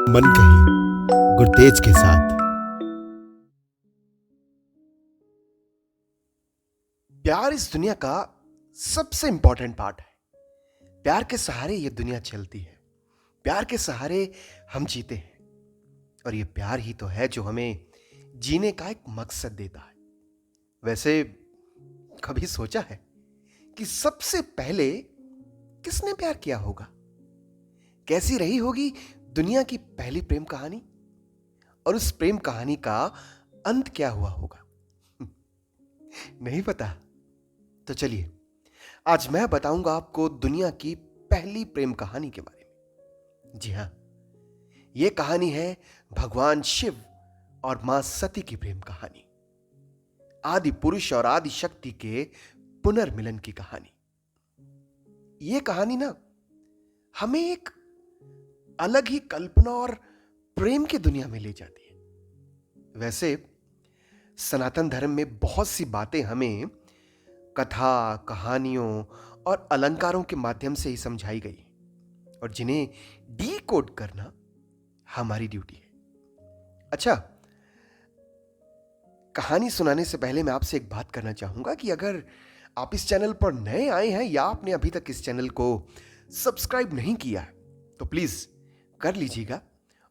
मन कही गुरतेज के साथ। प्यार इस दुनिया का सबसे इंपॉर्टेंट पार्ट है। प्यार के सहारे ये दुनिया चलती है। प्यार के सहारे हम जीते हैं। और ये प्यार ही तो है जो हमें जीने का एक मकसद देता है। वैसे कभी सोचा है कि सबसे पहले किसने प्यार किया होगा? कैसी रही होगी दुनिया की पहली प्रेम कहानी? और उस प्रेम कहानी का अंत क्या हुआ होगा? नहीं पता? तो चलिए, आज मैं बताऊंगा आपको दुनिया की पहली प्रेम कहानी के बारे में। जी हां, यह कहानी है भगवान शिव और मां सती की प्रेम कहानी। आदि पुरुष और आदि शक्ति के पुनर्मिलन की कहानी। यह कहानी ना हमें एक अलग ही कल्पना और प्रेम की दुनिया में ले जाती है। वैसे सनातन धर्म में बहुत सी बातें हमें कथा, कहानियों और अलंकारों के माध्यम से ही समझाई गई और जिन्हें डीकोड करना हमारी ड्यूटी है। अच्छा, कहानी सुनाने से पहले मैं आपसे एक बात करना चाहूंगा कि अगर आप इस चैनल पर नए आए हैं या आपने अभी तक इस चैनल को सब्सक्राइब नहीं किया है तो प्लीज कर लीजिएगा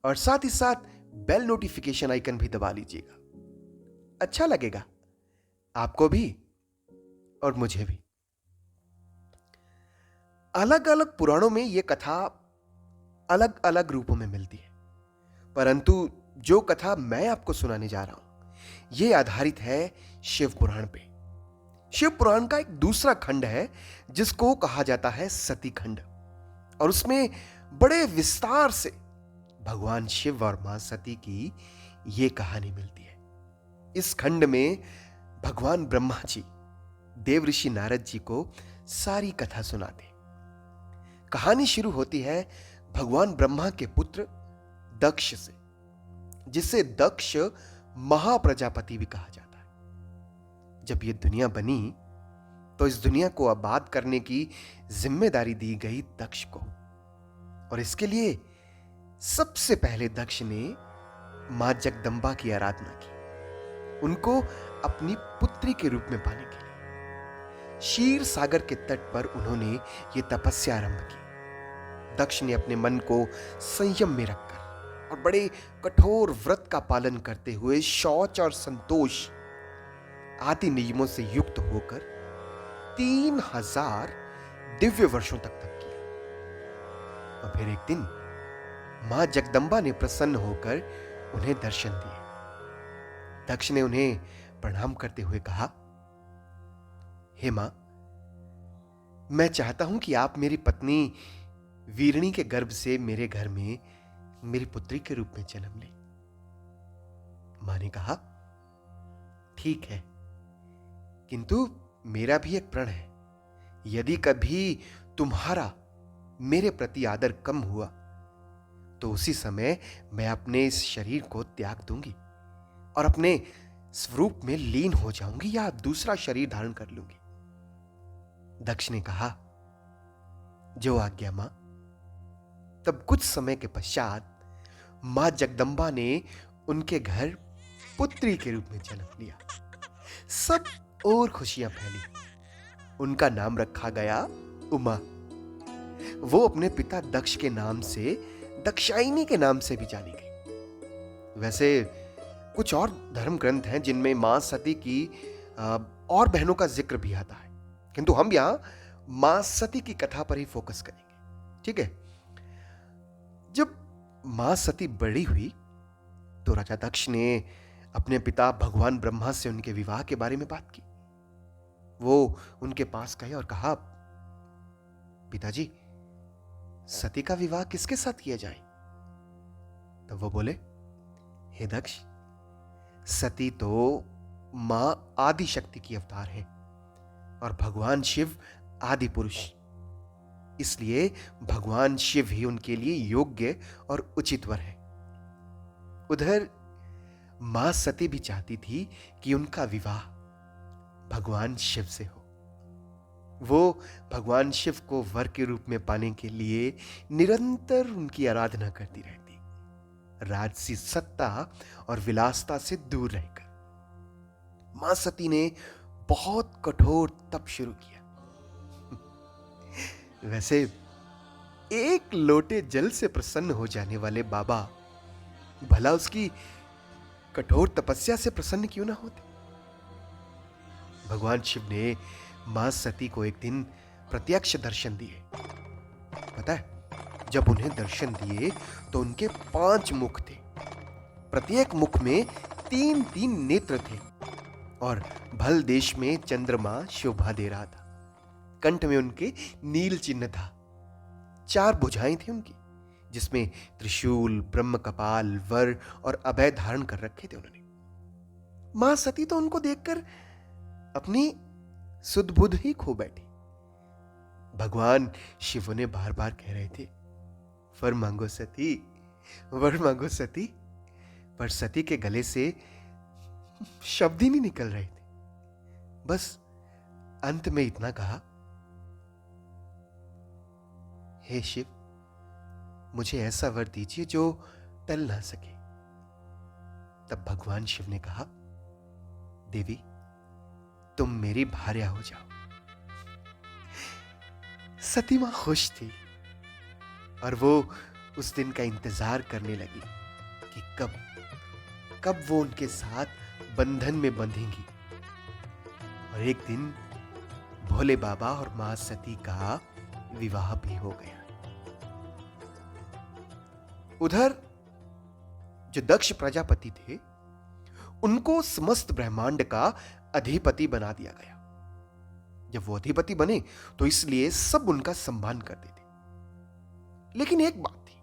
और साथ ही साथ बेल नोटिफिकेशन आइकन भी दबा लीजिएगा। अच्छा लगेगा आपको भी और मुझे भी। अलग अलग पुराणों में यह कथा अलग अलग रूपों में मिलती है, परंतु जो कथा मैं आपको सुनाने जा रहा हूं यह आधारित है शिव पुराण पे। शिव पुराण का एक दूसरा खंड है जिसको कहा जाता है सती खंड और उसमें बड़े विस्तार से भगवान शिव और मां सती की यह कहानी मिलती है। इस खंड में भगवान ब्रह्मा जी देव ऋषि नारद जी को सारी कथा सुनाते। कहानी शुरू होती है भगवान ब्रह्मा के पुत्र दक्ष से, जिसे दक्ष महाप्रजापति भी कहा जाता है। जब यह दुनिया बनी तो इस दुनिया को आबाद करने की जिम्मेदारी दी गई दक्ष को और इसके लिए सबसे पहले दक्ष ने मां जगदंबा की आराधना की, उनको अपनी पुत्री के रूप में पाने के लिए। क्षीर सागर के तट पर उन्होंने यह तपस्या आरंभ की। दक्ष ने अपने मन को संयम में रखकर और बड़े कठोर व्रत का पालन करते हुए शौच और संतोष आदि नियमों से युक्त होकर 3000 दिव्य वर्षों तक तप किया। और फिर एक दिन मां जगदंबा ने प्रसन्न होकर उन्हें दर्शन दिए। दक्ष ने उन्हें प्रणाम करते हुए कहा, हे मां, मैं चाहता हूं कि आप मेरी पत्नी वीरणी के गर्भ से मेरे घर में मेरी पुत्री के रूप में जन्म लें। मां ने कहा, ठीक है, किंतु मेरा भी एक प्रण है। यदि कभी तुम्हारा मेरे प्रति आदर कम हुआ तो उसी समय मैं अपने इस शरीर को त्याग दूंगी और अपने स्वरूप में लीन हो जाऊंगी या दूसरा शरीर धारण कर लूंगी। दक्ष ने कहा, जो आज्ञा मां। तब कुछ समय के पश्चात मां जगदंबा ने उनके घर पुत्री के रूप में जन्म लिया। सब और खुशियां फैली। उनका नाम रखा गया उमा। वो अपने पिता दक्ष के नाम से दक्षायनी के नाम से भी जानी गई। वैसे कुछ और धर्म ग्रंथ हैं जिनमें मां सती की और बहनों का जिक्र भी आता है, किंतु हम यहां मां सती की कथा पर ही फोकस करेंगे। ठीक है। जब मां सती बड़ी हुई तो राजा दक्ष ने अपने पिता भगवान ब्रह्मा से उनके विवाह के बारे में बात की। वो उनके पास गए और कहा, पिताजी, सती का विवाह किसके साथ किया जाए? तब वो बोले, हे दक्ष, सती तो मां आदि शक्ति की अवतार है और भगवान शिव आदि पुरुष, इसलिए भगवान शिव ही उनके लिए योग्य और उचित वर है। उधर मां सती भी चाहती थी कि उनका विवाह भगवान शिव से हो। वो भगवान शिव को वर के रूप में पाने के लिए निरंतर उनकी आराधना करती रहती। राजसी सत्ता और विलासता से दूर रहकर। मां सती ने बहुत कठोर तप शुरू किया। वैसे एक लोटे जल से प्रसन्न हो जाने वाले बाबा भला उसकी कठोर तपस्या से प्रसन्न क्यों ना होते। भगवान शिव ने मां सती को एक दिन प्रत्यक्ष दर्शन दिए। पता है, जब उन्हें दर्शन दिए तो उनके 5 मुख थे। प्रत्येक मुख में 3-3 नेत्र थे और भल देश में चंद्रमा शोभा दे रहा था। कंठ में उनके नील चिन्ह था। 4 भुजाएं थी उनकी, जिसमें त्रिशूल, ब्रह्म कपाल, वर और अभय धारण कर रखे थे उन्होंने। मां सती तो उनको देखकर अपनी सुध बुध ही खो बैठी। भगवान शिव ने बार बार कह रहे थे, वर मांगो सती, वर मांगो सती, पर सती के गले से शब्द ही नहीं निकल रहे थे। बस अंत में इतना कहा, हे शिव, मुझे ऐसा वर दीजिए जो टल ना सके। तब भगवान शिव ने कहा, देवी, तुम मेरी भार्या हो जाओ। सती मां खुश थी और वो उस दिन का इंतजार करने लगी कि कब वो उनके साथ बंधन में बंधेंगी। और एक दिन भोले बाबा और मां सती का विवाह भी हो गया। उधर जो दक्ष प्रजापति थे, उनको समस्त ब्रह्मांड का अधिपति बना दिया गया। जब वो अधिपति बने तो इसलिए सब उनका सम्मान करते थे। लेकिन एक बात थी,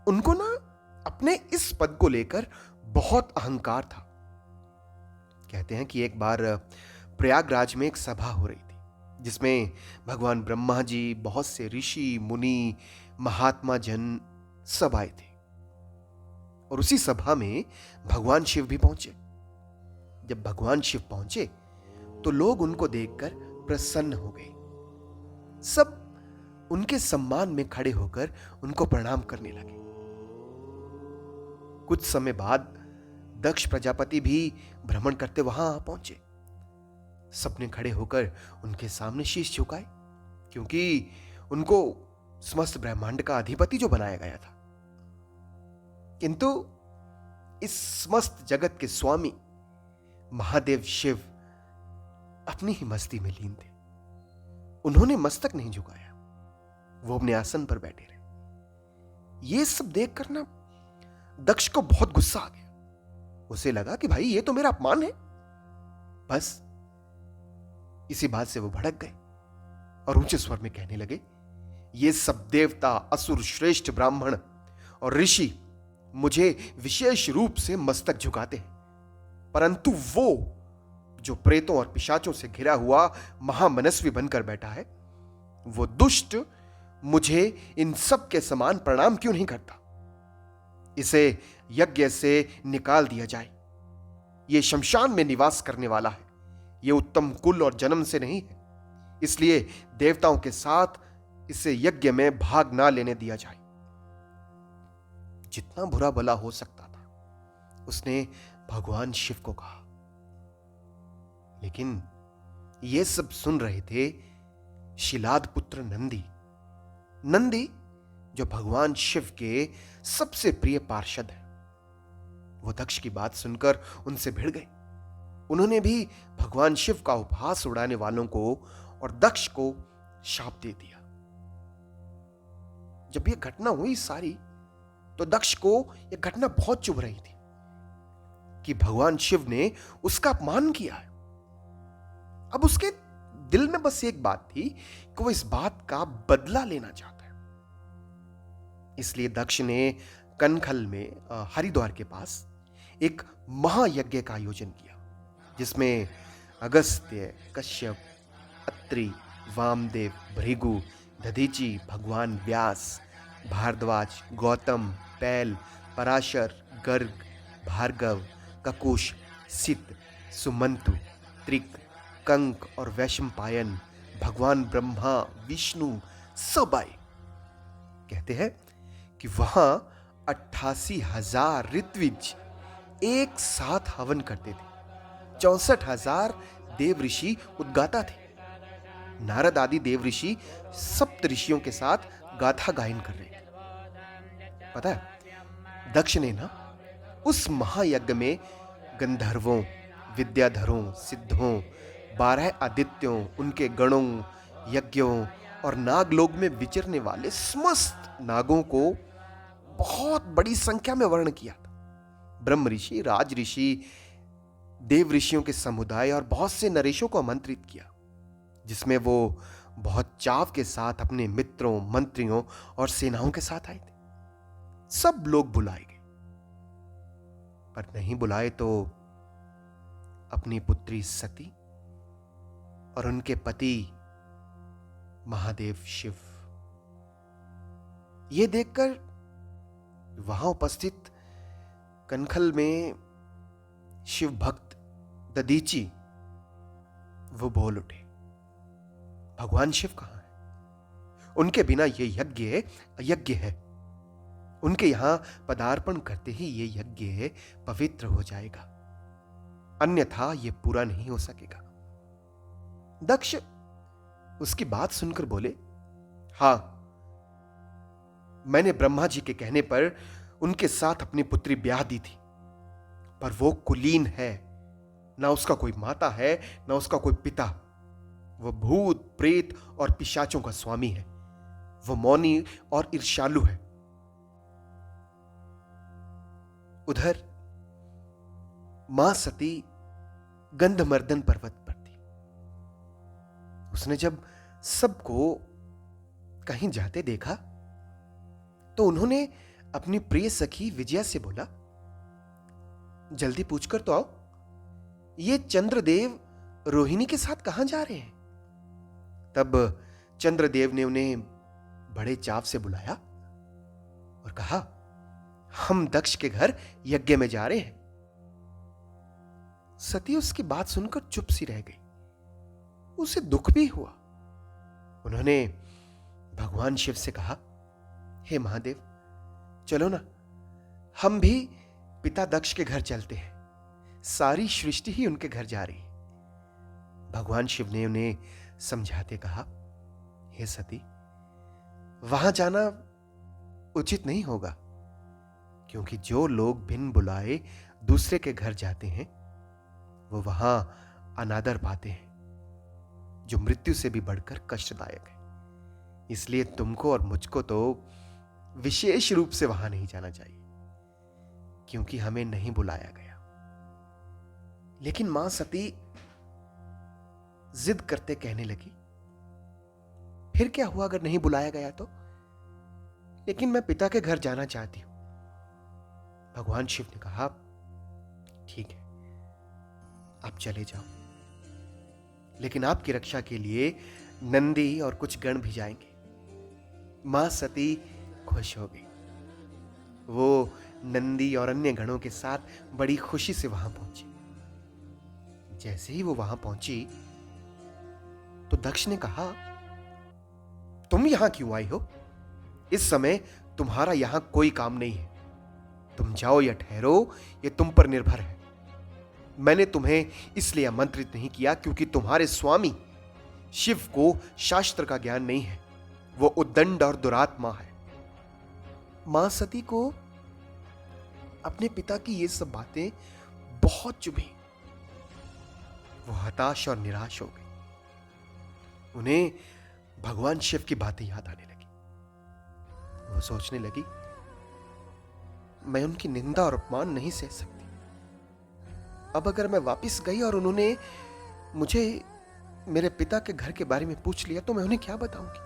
उनको ना अपने इस पद को लेकर बहुत अहंकार था। कहते हैं कि एक बार प्रयागराज में एक सभा हो रही थी, जिसमें भगवान ब्रह्मा जी, बहुत से ऋषि मुनि, महात्मा जन सब आए थे। और उसी सभा में भगवान शिव भी पहुंचे। जब भगवान शिव पहुंचे तो लोग उनको देखकर प्रसन्न हो गए। सब उनके सम्मान में खड़े होकर उनको प्रणाम करने लगे। कुछ समय बाद दक्ष प्रजापति भी भ्रमण करते वहां आ पहुंचे। सबने खड़े होकर उनके सामने शीश झुकाए, क्योंकि उनको समस्त ब्रह्मांड का अधिपति जो बनाया गया था। किंतु इस समस्त जगत के स्वामी महादेव शिव अपनी ही मस्ती में लीन थे। उन्होंने मस्तक नहीं झुकाया, वो अपने आसन पर बैठे रहे। ये सब देखकर ना दक्ष को बहुत गुस्सा आ गया। उसे लगा कि भाई ये तो मेरा अपमान है। बस इसी बात से वो भड़क गए और ऊंचे स्वर में कहने लगे, ये सब देवता, असुर, श्रेष्ठ ब्राह्मण और ऋषि मुझे विशेष रूप से मस्तक झुकाते हैं, परंतु वो जो प्रेतों और पिशाचों से घिरा हुआ महामनस्वी बनकर बैठा है, वो दुष्ट मुझे इन सब के समान प्रणाम क्यों नहीं करता। इसे यज्ञ से निकाल दिया जाए। ये शमशान में निवास करने वाला है, ये उत्तम कुल और जन्म से नहीं है, इसलिए देवताओं के साथ इसे यज्ञ में भाग ना लेने दिया जाए। जितना बुरा भला हो सकता था उसने भगवान शिव को कहा। लेकिन ये सब सुन रहे थे शिलाद पुत्र नंदी। नंदी जो भगवान शिव के सबसे प्रिय पार्षद है। वो दक्ष की बात सुनकर उनसे भिड़ गए। उन्होंने भी भगवान शिव का उपहास उड़ाने वालों को और दक्ष को शाप दे दिया। जब यह घटना हुई सारी, तो दक्ष को यह घटना बहुत चुभ रही थी कि भगवान शिव ने उसका अपमान किया है। अब उसके दिल में बस एक बात थी कि वो इस बात का बदला लेना चाहता है। इसलिए दक्ष ने कनखल में हरिद्वार के पास एक महायज्ञ का आयोजन किया, जिसमें अगस्त्य, कश्यप, अत्रि, वामदेव, भृगु, दधीचि, भगवान व्यास, भारद्वाज, गौतम, पैल, पराशर, गर्ग, भार्गव, ककुश, सित, सुमंतु, त्रिक, कंक और वैशंपायन, भगवान ब्रह्मा, विष्णु सब आए। कहते हैं कि वहां 88,000 ऋत्विज एक साथ हवन करते थे। 64,000 देव ऋषि उद्गाता थे। नारद आदि देव ऋषि सप्त ऋषियों के साथ गाथा गायन कर रहे थे। पता है, दक्ष ने ना उस महायज्ञ में गंधर्वों, विद्याधरों, सिद्धों, 12 आदित्यों, उनके गणों, यज्ञों और नागलोक में विचरने वाले समस्त नागों को बहुत बड़ी संख्या में वर्ण किया था। ब्रह्म ऋषि, राज ऋषि, देव ऋषियों के समुदाय और बहुत से नरेशों को आमंत्रित किया, जिसमें वो बहुत चाव के साथ अपने मित्रों, मंत्रियों और सेनाओं के साथ आए थे। सब लोग बुलाए गए, पर नहीं बुलाए तो अपनी पुत्री सती और उनके पति महादेव शिव। यह देखकर वहां उपस्थित कनखल में शिव भक्त दधीची वो बोल उठे, भगवान शिव कहां है? उनके बिना यह यज्ञ अयज्ञ है। उनके यहां पदार्पण करते ही यह यज्ञ पवित्र हो जाएगा, अन्यथा यह पूरा नहीं हो सकेगा। दक्ष उसकी बात सुनकर बोले, हां, मैंने ब्रह्मा जी के कहने पर उनके साथ अपनी पुत्री ब्याह दी थी, पर वो कुलीन है, ना उसका कोई माता है, ना उसका कोई पिता। वो भूत, प्रेत और पिशाचों का स्वामी है। वो मौनी और ईर्ष्यालु है। उधर मां सती गंधमर्दन पर्वत पर थी। उसने जब सबको कहीं जाते देखा तो उन्होंने अपनी प्रिय सखी विजया से बोला, जल्दी पूछकर तो आओ, ये चंद्रदेव रोहिणी के साथ कहां जा रहे हैं? तब चंद्रदेव ने उन्हें बड़े चाव से बुलाया और कहा, हम दक्ष के घर यज्ञ में जा रहे हैं। सती उसकी बात सुनकर चुप सी रह गई। उसे दुख भी हुआ। उन्होंने भगवान शिव से कहा, हे महादेव, चलो ना, हम भी पिता दक्ष के घर चलते हैं। सारी सृष्टि ही उनके घर जा रही है। भगवान शिव ने उन्हें समझाते कहा, हे सती, वहां जाना उचित नहीं होगा, क्योंकि जो लोग बिन बुलाए दूसरे के घर जाते हैं वो वहां अनादर पाते हैं, जो मृत्यु से भी बढ़कर कष्टदायक है। इसलिए तुमको और मुझको तो विशेष रूप से वहां नहीं जाना चाहिए, क्योंकि हमें नहीं बुलाया गया। लेकिन मां सती जिद करते कहने लगी, फिर क्या हुआ अगर नहीं बुलाया गया तो? लेकिन मैं पिता के घर जाना चाहती हूं। भगवान शिव ने कहा, ठीक है, आप चले जाओ, लेकिन आपकी रक्षा के लिए नंदी और कुछ गण भी जाएंगे। मां सती खुश हो गई। वो नंदी और अन्य गणों के साथ बड़ी खुशी से वहां पहुंची। जैसे ही वो वहां पहुंची तो दक्ष ने कहा, तुम यहां क्यों आई हो? इस समय तुम्हारा यहां कोई काम नहीं है। तुम जाओ या ठहरो, ये तुम पर निर्भर है। मैंने तुम्हें इसलिए आमंत्रित नहीं किया क्योंकि तुम्हारे स्वामी शिव को शास्त्र का ज्ञान नहीं है। वो उद्दंड और दुरात्मा है। मां सती को अपने पिता की ये सब बातें बहुत चुभी। वो हताश और निराश हो गई। उन्हें भगवान शिव की बातें याद आने लगी। वो सोचने लगी, मैं उनकी निंदा और अपमान नहीं सह सकती। अब अगर मैं वापस गई और उन्होंने मुझे मेरे पिता के घर के बारे में पूछ लिया तो मैं उन्हें क्या बताऊंगी?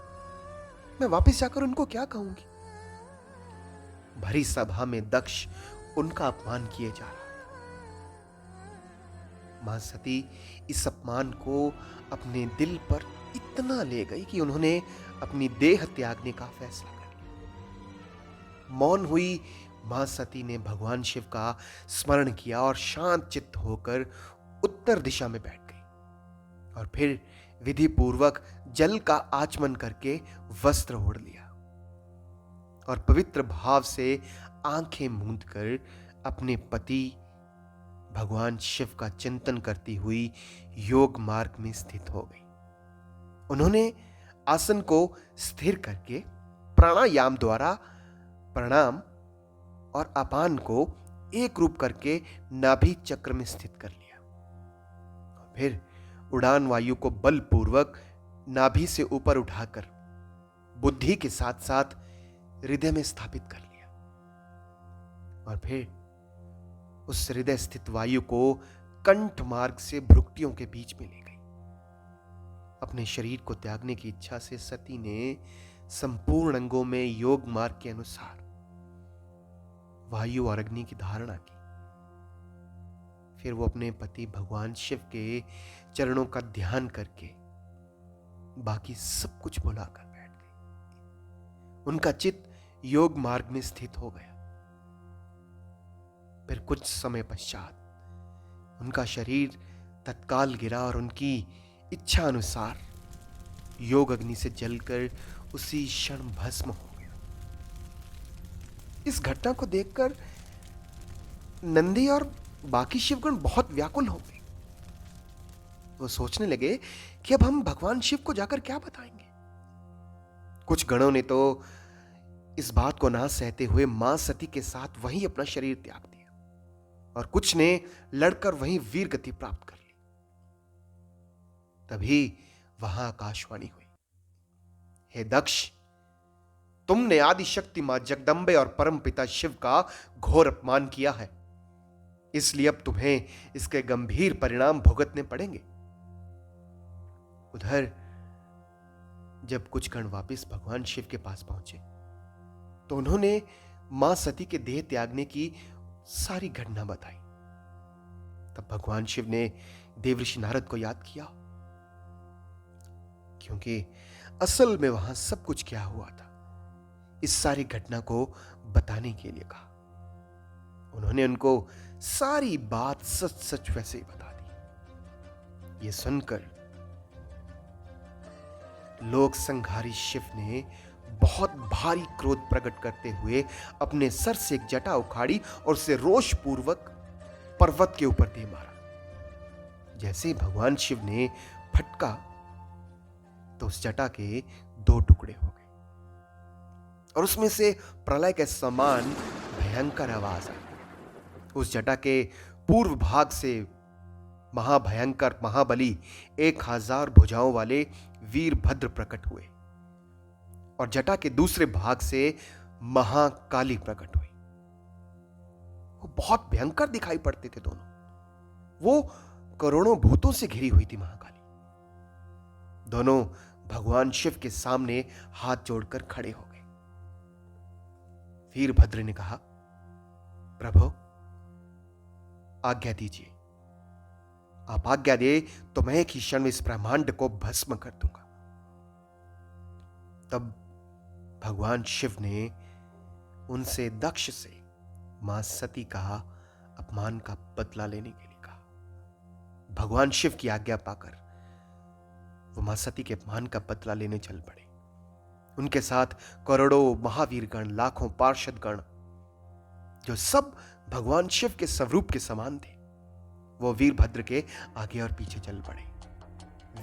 मैं वापस जाकर उनको क्या कहूंगी? भरी सभा में दक्ष उनका अपमान किए जा रहा। मां सती इस अपमान को अपने दिल पर इतना ले गई कि उन्होंने अपनी देह त्यागने का फैसला कर लिया। मौन हुई मां सती ने भगवान शिव का स्मरण किया और शांत चित्त होकर उत्तर दिशा में बैठ गई और फिर विधि पूर्वक जल का आचमन करके वस्त्र ओढ़ लिया। और पवित्र भाव से आंखें मूंद कर अपने पति भगवान शिव का चिंतन करती हुई योग मार्ग में स्थित हो गई। उन्होंने आसन को स्थिर करके प्राणायाम द्वारा प्रणाम और अपान को एक रूप करके नाभि चक्र में स्थित कर लिया। फिर उड़ान वायु को बलपूर्वक नाभि से ऊपर उठाकर बुद्धि के साथ साथ हृदय में स्थापित कर लिया और फिर उस हृदय स्थित वायु को कंठ मार्ग से भ्रुकुटियों के बीच में ले गई। अपने शरीर को त्यागने की इच्छा से सती ने संपूर्ण अंगों में योग मार्ग के अनुसार वायु और अग्नि की धारणा की। फिर वो अपने पति भगवान शिव के चरणों का ध्यान करके बाकी सब कुछ भुलाकर बैठ गई। उनका चित्त योग मार्ग में स्थित हो गया। फिर कुछ समय पश्चात उनका शरीर तत्काल गिरा और उनकी इच्छा अनुसार योग अग्नि से जलकर उसी क्षण भस्म हो गया। इस घटना को देखकर नंदी और बाकी शिवगण बहुत व्याकुल हो गए। वो सोचने लगे कि अब हम भगवान शिव को जाकर क्या बताएंगे। कुछ गणों ने तो इस बात को ना सहते हुए मां सती के साथ वहीं अपना शरीर त्याग दिया और कुछ ने लड़कर वहीं वीर गति प्राप्त कर ली। तभी वहां आकाशवाणी हुई, हे दक्ष, तुमने आदि शक्ति मां जगदंबे और परम पिता शिव का घोर अपमान किया है, इसलिए अब तुम्हें इसके गंभीर परिणाम भुगतने पड़ेंगे। उधर जब कुछ गण वापिस भगवान शिव के पास पहुंचे तो उन्होंने मां सती के देह त्यागने की सारी घटना बताई। तब भगवान शिव ने देवऋषि नारद को याद किया, क्योंकि असल में वहां सब कुछ क्या हुआ था इस सारी घटना को बताने के लिए कहा। उन्होंने उनको सारी बात सच सच वैसे ही बता दी। ये सुनकर लोक संहारी शिव ने बहुत भारी क्रोध प्रकट करते हुए अपने सर से एक जटा उखाड़ी और उसे रोषपूर्वक पर्वत के ऊपर दे मारा। जैसे भगवान शिव ने फटका तो उस जटा के 2 टुकड़े हो गए और उसमें से प्रलय के समान भयंकर आवाज आई। उस जटा के पूर्व भाग से महाभयंकर महाबली 1000 भुजाओं वाले वीरभद्र प्रकट हुए और जटा के दूसरे भाग से महाकाली प्रकट हुई। वो बहुत भयंकर दिखाई पड़ते थे दोनों। वो करोड़ों भूतों से घिरी हुई थी महाकाली। दोनों भगवान शिव के सामने हाथ जोड़कर खड़े हो गए। वीरभद्र ने कहा, प्रभु आज्ञा दीजिए, आप आज्ञा दे तो मैं एक ही क्षण में इस ब्रह्मांड को भस्म कर दूंगा। तब भगवान शिव ने उनसे दक्ष से मां सती का अपमान का बदला लेने के लिए कहा। भगवान शिव की आज्ञा पाकर वो मां सती के अपमान का बदला लेने चल पड़े। उनके साथ करोड़ों महावीरगण, लाखों पार्षदगण, जो सब भगवान शिव के स्वरूप के समान थे, वो वीरभद्र के आगे और पीछे चल पड़े।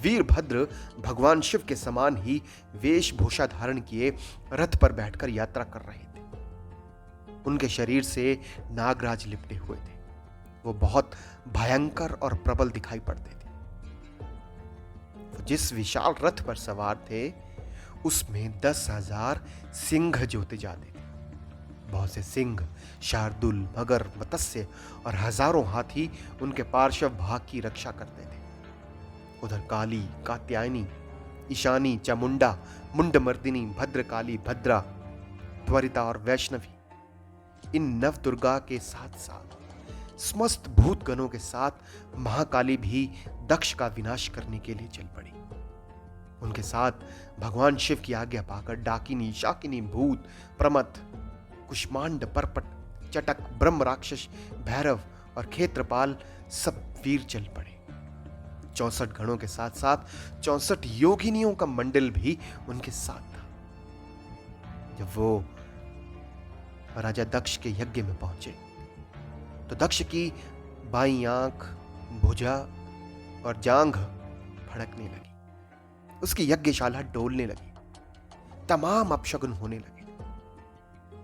वीरभद्र भगवान शिव के समान ही वेशभूषा धारण किए रथ पर बैठकर यात्रा कर रहे थे। उनके शरीर से नागराज लिपटे हुए थे। वो बहुत भयंकर और प्रबल दिखाई पड़ते थे। वो जिस विशाल रथ पर सवार थे उसमें 10,000 सिंह जोते जाते थे। बहुत से सिंह, शार्दुल, मगर, मत्स्य और हजारों हाथी उनके पार्श्व भाग की रक्षा करते थे। उधर काली, कात्यायनी, ईशानी, चामुंडा, मुंडमर्दिनी, भद्रकाली, भद्रा, त्वरिता और वैष्णवी, इन नव दुर्गा के साथ साथ समस्त भूतगणों के साथ महाकाली भी दक्ष का विनाश करने के लिए चल पड़ी। उनके साथ भगवान शिव की आज्ञा पाकर डाकिनी, शाकिनी, भूत, प्रमथ, कुष्मांड, परपट, चटक, ब्रह्म राक्षस, भैरव और क्षेत्रपाल सब वीर चल पड़े। 64 गणों के साथ साथ 64 योगिनियों का मंडल भी उनके साथ था। जब वो राजा दक्ष के यज्ञ में पहुंचे तो दक्ष की बाईं आंख, भुजा और जांघ फड़कने लगी। उसकी यज्ञशाला डोलने लगी। तमाम अपशगुन होने लगे।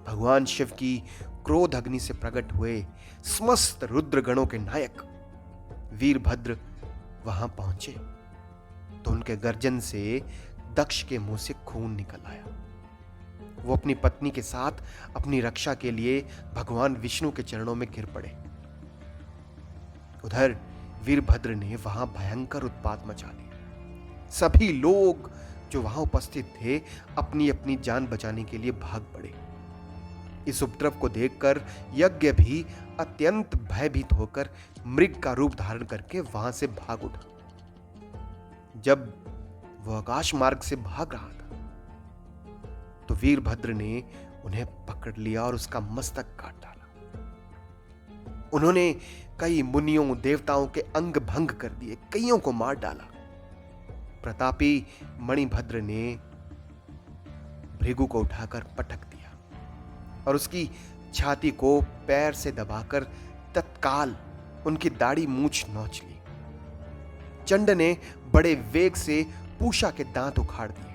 भगवान शिव की क्रोध अग्नि से प्रकट हुए समस्त रुद्रगणों के नायक वीरभद्र वहां पहुंचे तो उनके गर्जन से दक्ष के मुंह से खून निकल आया। वो अपनी पत्नी के साथ अपनी रक्षा के लिए भगवान विष्णु के चरणों में गिर पड़े। उधर वीरभद्र ने वहां भयंकर उत्पात मचा दिया। सभी लोग जो वहां उपस्थित थे अपनी अपनी जान बचाने के लिए भाग पड़े। इस उपद्रव को देखकर यज्ञ भी अत्यंत भयभीत होकर मृग का रूप धारण करके वहां से भाग उठा। जब वह आकाश मार्ग से भाग रहा था तो वीरभद्र ने उन्हें पकड़ लिया और उसका मस्तक काट डाला। उन्होंने कई मुनियों देवताओं के अंग भंग कर दिए, कईयों को मार डाला। प्रतापी मणिभद्र ने भृगु को उठाकर पटक दिया और उसकी छाती को पैर से दबाकर तत्काल उनकी दाढ़ी मूंछ नोच ली। चंड ने बड़े वेग से पूषा के दांत उखाड़ दिए,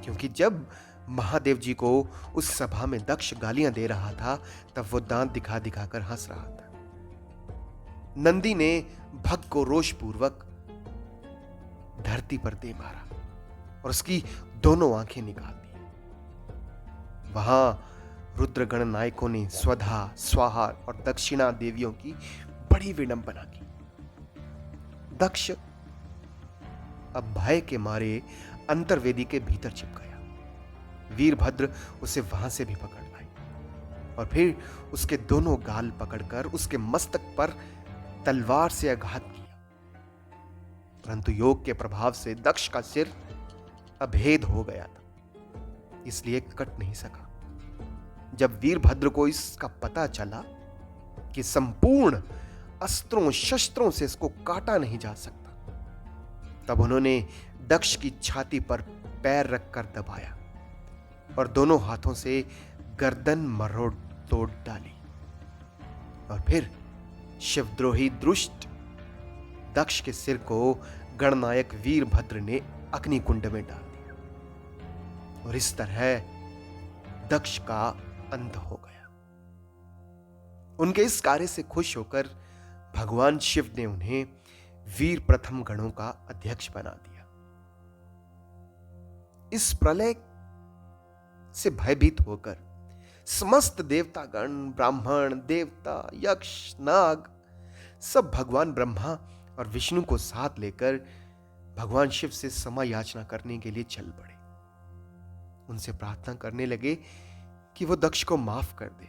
क्योंकि जब महादेव जी को उस सभा में दक्ष गालियां दे रहा था तब वो दांत दिखा दिखाकर हंस रहा था। नंदी ने भग को रोषपूर्वक धरती पर दे मारा और उसकी दोनों आंखें निकाल दी। वहां रुद्रगण नायकों ने स्वधा, स्वाहा और दक्षिणा देवियों की बड़ी विडंबना की। दक्ष अब भय के मारे अंतर्वेदी के भीतर छिप गया। वीरभद्र उसे वहां से भी पकड़ लाए और फिर उसके दोनों गाल पकड़कर उसके मस्तक पर तलवार से आघात किया। परंतु योग के प्रभाव से दक्ष का सिर अभेद हो गया था, इसलिए कट नहीं सका। जब वीरभद्र को इसका पता चला कि संपूर्ण अस्त्रों शस्त्रों से इसको काटा नहीं जा सकता, तब उन्होंने दक्ष की छाती पर पैर रखकर दबाया और दोनों हाथों से गर्दन मरोड़ तोड़ डाली और फिर शिवद्रोही दुष्ट दक्ष के सिर को गणनायक वीरभद्र ने अग्निकुंड में डाल दिया और इस तरह दक्ष का अंत हो गया। उनके इस कार्य से खुश होकर भगवान शिव ने उन्हें वीर प्रथम गणों का अध्यक्ष बना दिया। इस प्रलय से भयभीत होकर समस्त देवतागण, ब्राह्मण, देवता, यक्ष, नाग सब भगवान ब्रह्मा और विष्णु को साथ लेकर भगवान शिव से क्षमा याचना करने के लिए चल पड़े। उनसे प्रार्थना करने लगे कि वो दक्ष को माफ कर दे।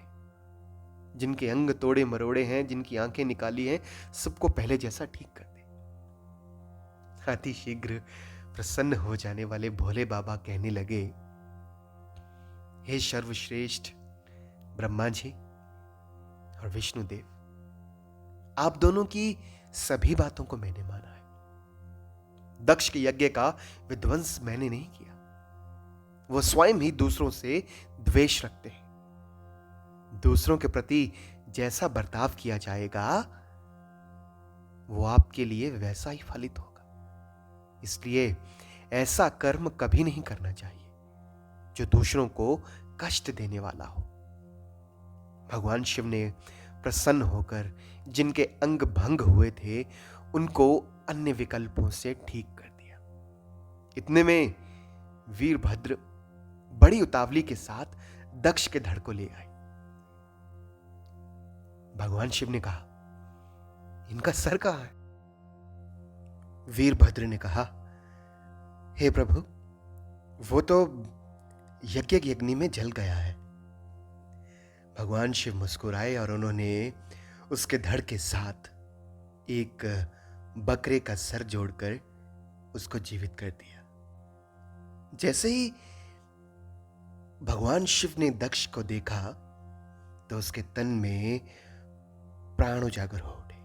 जिनके अंग तोड़े मरोड़े हैं, जिनकी आंखें निकाली हैं, सबको पहले जैसा ठीक कर दे। अति शीघ्र प्रसन्न हो जाने वाले भोले बाबा कहने लगे, हे सर्वश्रेष्ठ ब्रह्मा जी और विष्णुदेव, आप दोनों की सभी बातों को मैंने माना है। दक्ष के यज्ञ का विध्वंस मैंने नहीं किया। वो स्वयं ही दूसरों से द्वेष रखते हैं। दूसरों के प्रति जैसा बर्ताव किया जाएगा वो आपके लिए वैसा ही फलित होगा। इसलिए ऐसा कर्म कभी नहीं करना चाहिए जो दूसरों को कष्ट देने वाला हो। भगवान शिव ने प्रसन्न होकर जिनके अंग भंग हुए थे उनको अन्य विकल्पों से ठीक कर दिया। इतने में वीरभद्र बड़ी उतावली के साथ दक्ष के धड़ को ले आए। भगवान शिव ने कहा, इनका सर कहां है? वीरभद्र ने कहा, हे प्रभु, वो तो यज्ञ की अग्नि में जल गया है। भगवान शिव मुस्कुराए और उन्होंने उसके धड़ के साथ एक बकरे का सर जोड़कर उसको जीवित कर दिया। जैसे ही भगवान शिव ने दक्ष को देखा तो उसके तन में प्राण उजागर हो उठे।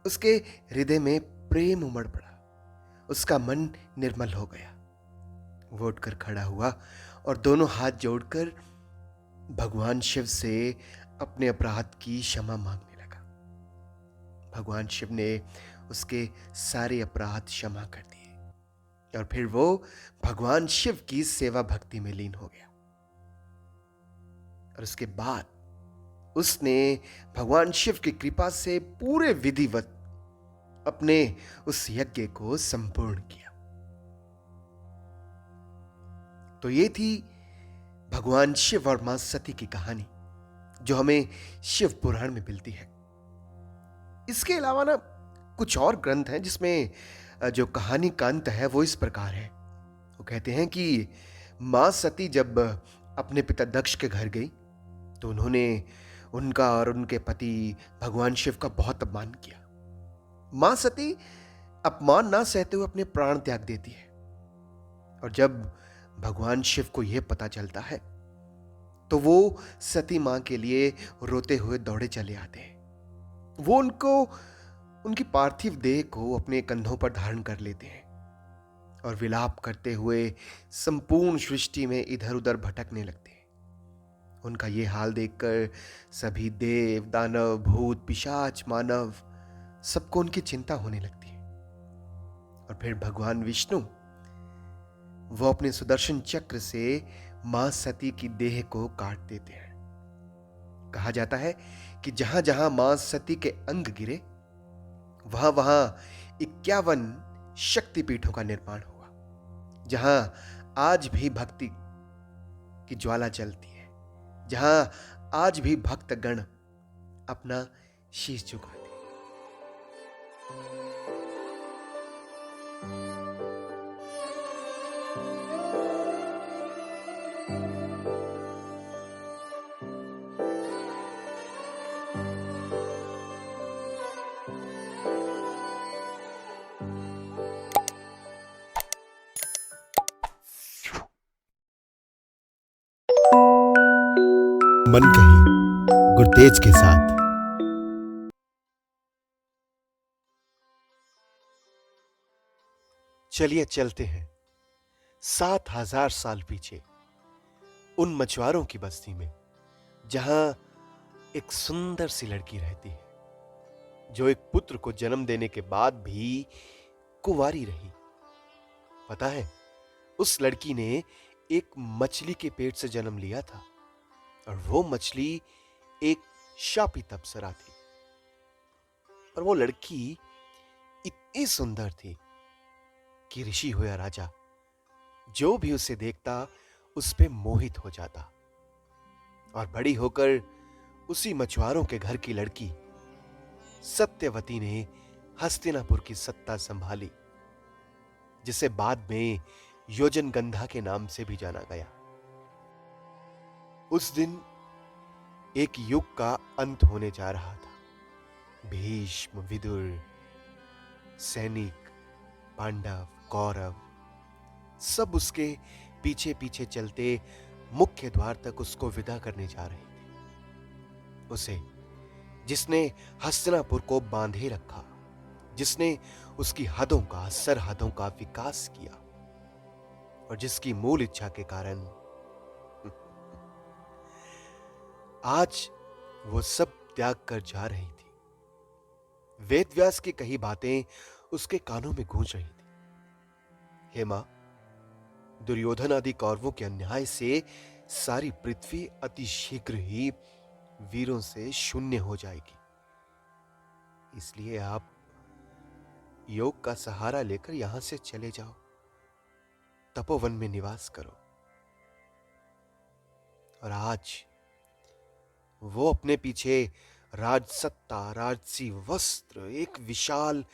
उसके हृदय में प्रेम उमड़ पड़ा। उसका मन निर्मल हो गया। वो उठकर खड़ा हुआ और दोनों हाथ जोड़कर भगवान शिव से अपने अपराध की क्षमा मांगने लगा। भगवान शिव ने उसके सारे अपराध क्षमा कर दिए और फिर वो भगवान शिव की सेवा भक्ति में लीन हो गया। और उसके बाद उसने भगवान शिव की कृपा से पूरे विधिवत अपने उस यज्ञ को संपूर्ण किया। तो ये थी भगवान शिव और मां सती की कहानी, जो हमें शिव पुराण में मिलती है। इसके अलावा ना कुछ और ग्रंथ हैं जिसमें जो कहानी का अंत है वो इस प्रकार है। वो कहते हैं कि मां सती जब अपने पिता दक्ष के घर गई तो उन्होंने उनका और उनके पति भगवान शिव का बहुत अपमान किया। मां सती अपमान ना सहते हुए अपने प्राण त्याग देती है। और जब भगवान शिव को यह पता चलता है तो वो सती मां के लिए रोते हुए दौड़े चले आते हैं। वो उनकी पार्थिव देह को अपने कंधों पर धारण कर लेते हैं और विलाप करते हुए संपूर्ण सृष्टि में इधर उधर भटकने लगते हैं। उनका ये हाल देखकर सभी देव, दानव, भूत, पिशाच, मानव सबको उनकी चिंता होने लगती है। और फिर भगवान विष्णु वो अपने सुदर्शन चक्र से मां सती की देह को काट देते हैं। कहा जाता है कि जहां जहां मां सती के अंग गिरे वहां वहां 51 शक्तिपीठों का निर्माण हुआ, जहां आज भी भक्ति की ज्वाला जलती है, जहां आज भी भक्तगण अपना शीश झुकाते हैं। मन कही गुरतेज के साथ। चलिए चलते हैं 7,000 साल पीछे, उन मछुआरों की बस्ती में, जहां एक सुंदर सी लड़की रहती है, जो एक पुत्र को जन्म देने के बाद भी कुंवारी रही। पता है, उस लड़की ने एक मछली के पेट से जन्म लिया था और वो मछली एक शापित अप्सरा थी। और वो लड़की इतनी सुंदर थी कि ऋषि हो या राजा, जो भी उसे देखता उस पे मोहित हो जाता। और बड़ी होकर उसी मछुआरों के घर की लड़की सत्यवती ने हस्तिनापुर की सत्ता संभाली, जिसे बाद में योजनगंधा के नाम से भी जाना गया। उस दिन एक युग का अंत होने जा रहा था। भीष्म, विदुर, सैनिक, पांडव, कौरव सब उसके पीछे पीछे चलते मुख्य द्वार तक उसको विदा करने जा रहे थे। उसे जिसने हस्तिनापुर को बांधे रखा, जिसने उसकी हदों का, सरहदों का विकास किया और जिसकी मूल इच्छा के कारण आज वो सब त्याग कर जा रही थी। वेदव्यास की कही बातें उसके कानों में गूंज रही थी। हे मां, दुर्योधन आदि कौरवों के अन्याय से सारी पृथ्वी अति शीघ्र ही वीरों से शून्य हो जाएगी। इसलिए आप योग का सहारा लेकर यहां से चले जाओ, तपोवन में निवास करो। और आज वो अपने पीछे राजसत्ता, राजसी वस्त्र, एक विशाल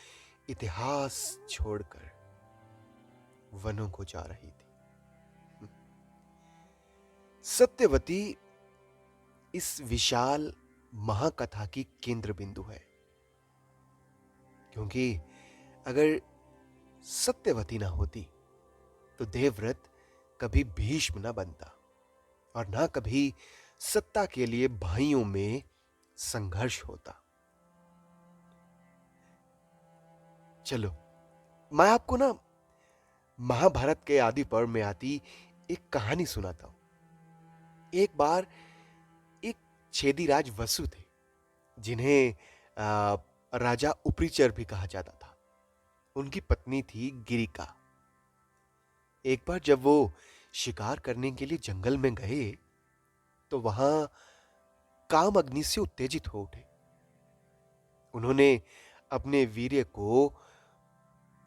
इतिहास छोड़कर वनों को जा रही थी। सत्यवती इस विशाल महाकथा की केंद्र बिंदु है, क्योंकि अगर सत्यवती ना होती तो देवव्रत कभी भीष्म ना बनता और ना कभी सत्ता के लिए भाइयों में संघर्ष होता। चलो, मैं आपको ना महाभारत के आदि पर्व में आती एक कहानी सुनाता हूं। एक बार छेदीराज वसु थे, जिन्हें राजा उपरिचर भी कहा जाता था। उनकी पत्नी थी गिरिका। एक बार जब वो शिकार करने के लिए जंगल में गए तो वहां काम अग्नि से उत्तेजित हो उठे। उन्होंने अपने वीर्य को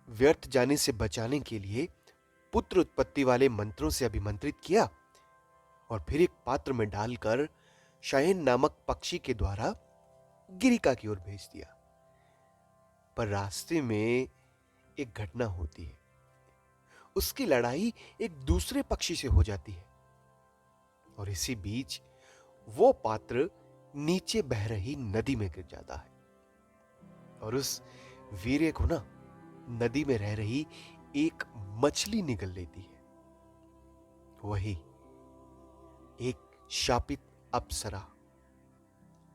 व्यर्थ जाने से बचाने के लिए पुत्र उत्पत्ति वाले मंत्रों से अभिमंत्रित किया और फिर एक पात्र में डालकर शयन नामक पक्षी के द्वारा गिरिका की ओर भेज दिया। पर रास्ते में एक घटना होती है। उसकी लड़ाई एक दूसरे पक्षी से हो जाती है और इसी बीच वो पात्र नीचे बह रही नदी में गिर जाता है और उस वीर्य को ना नदी में रह रही एक मछली निगल लेती है। वही एक शापित अप्सरा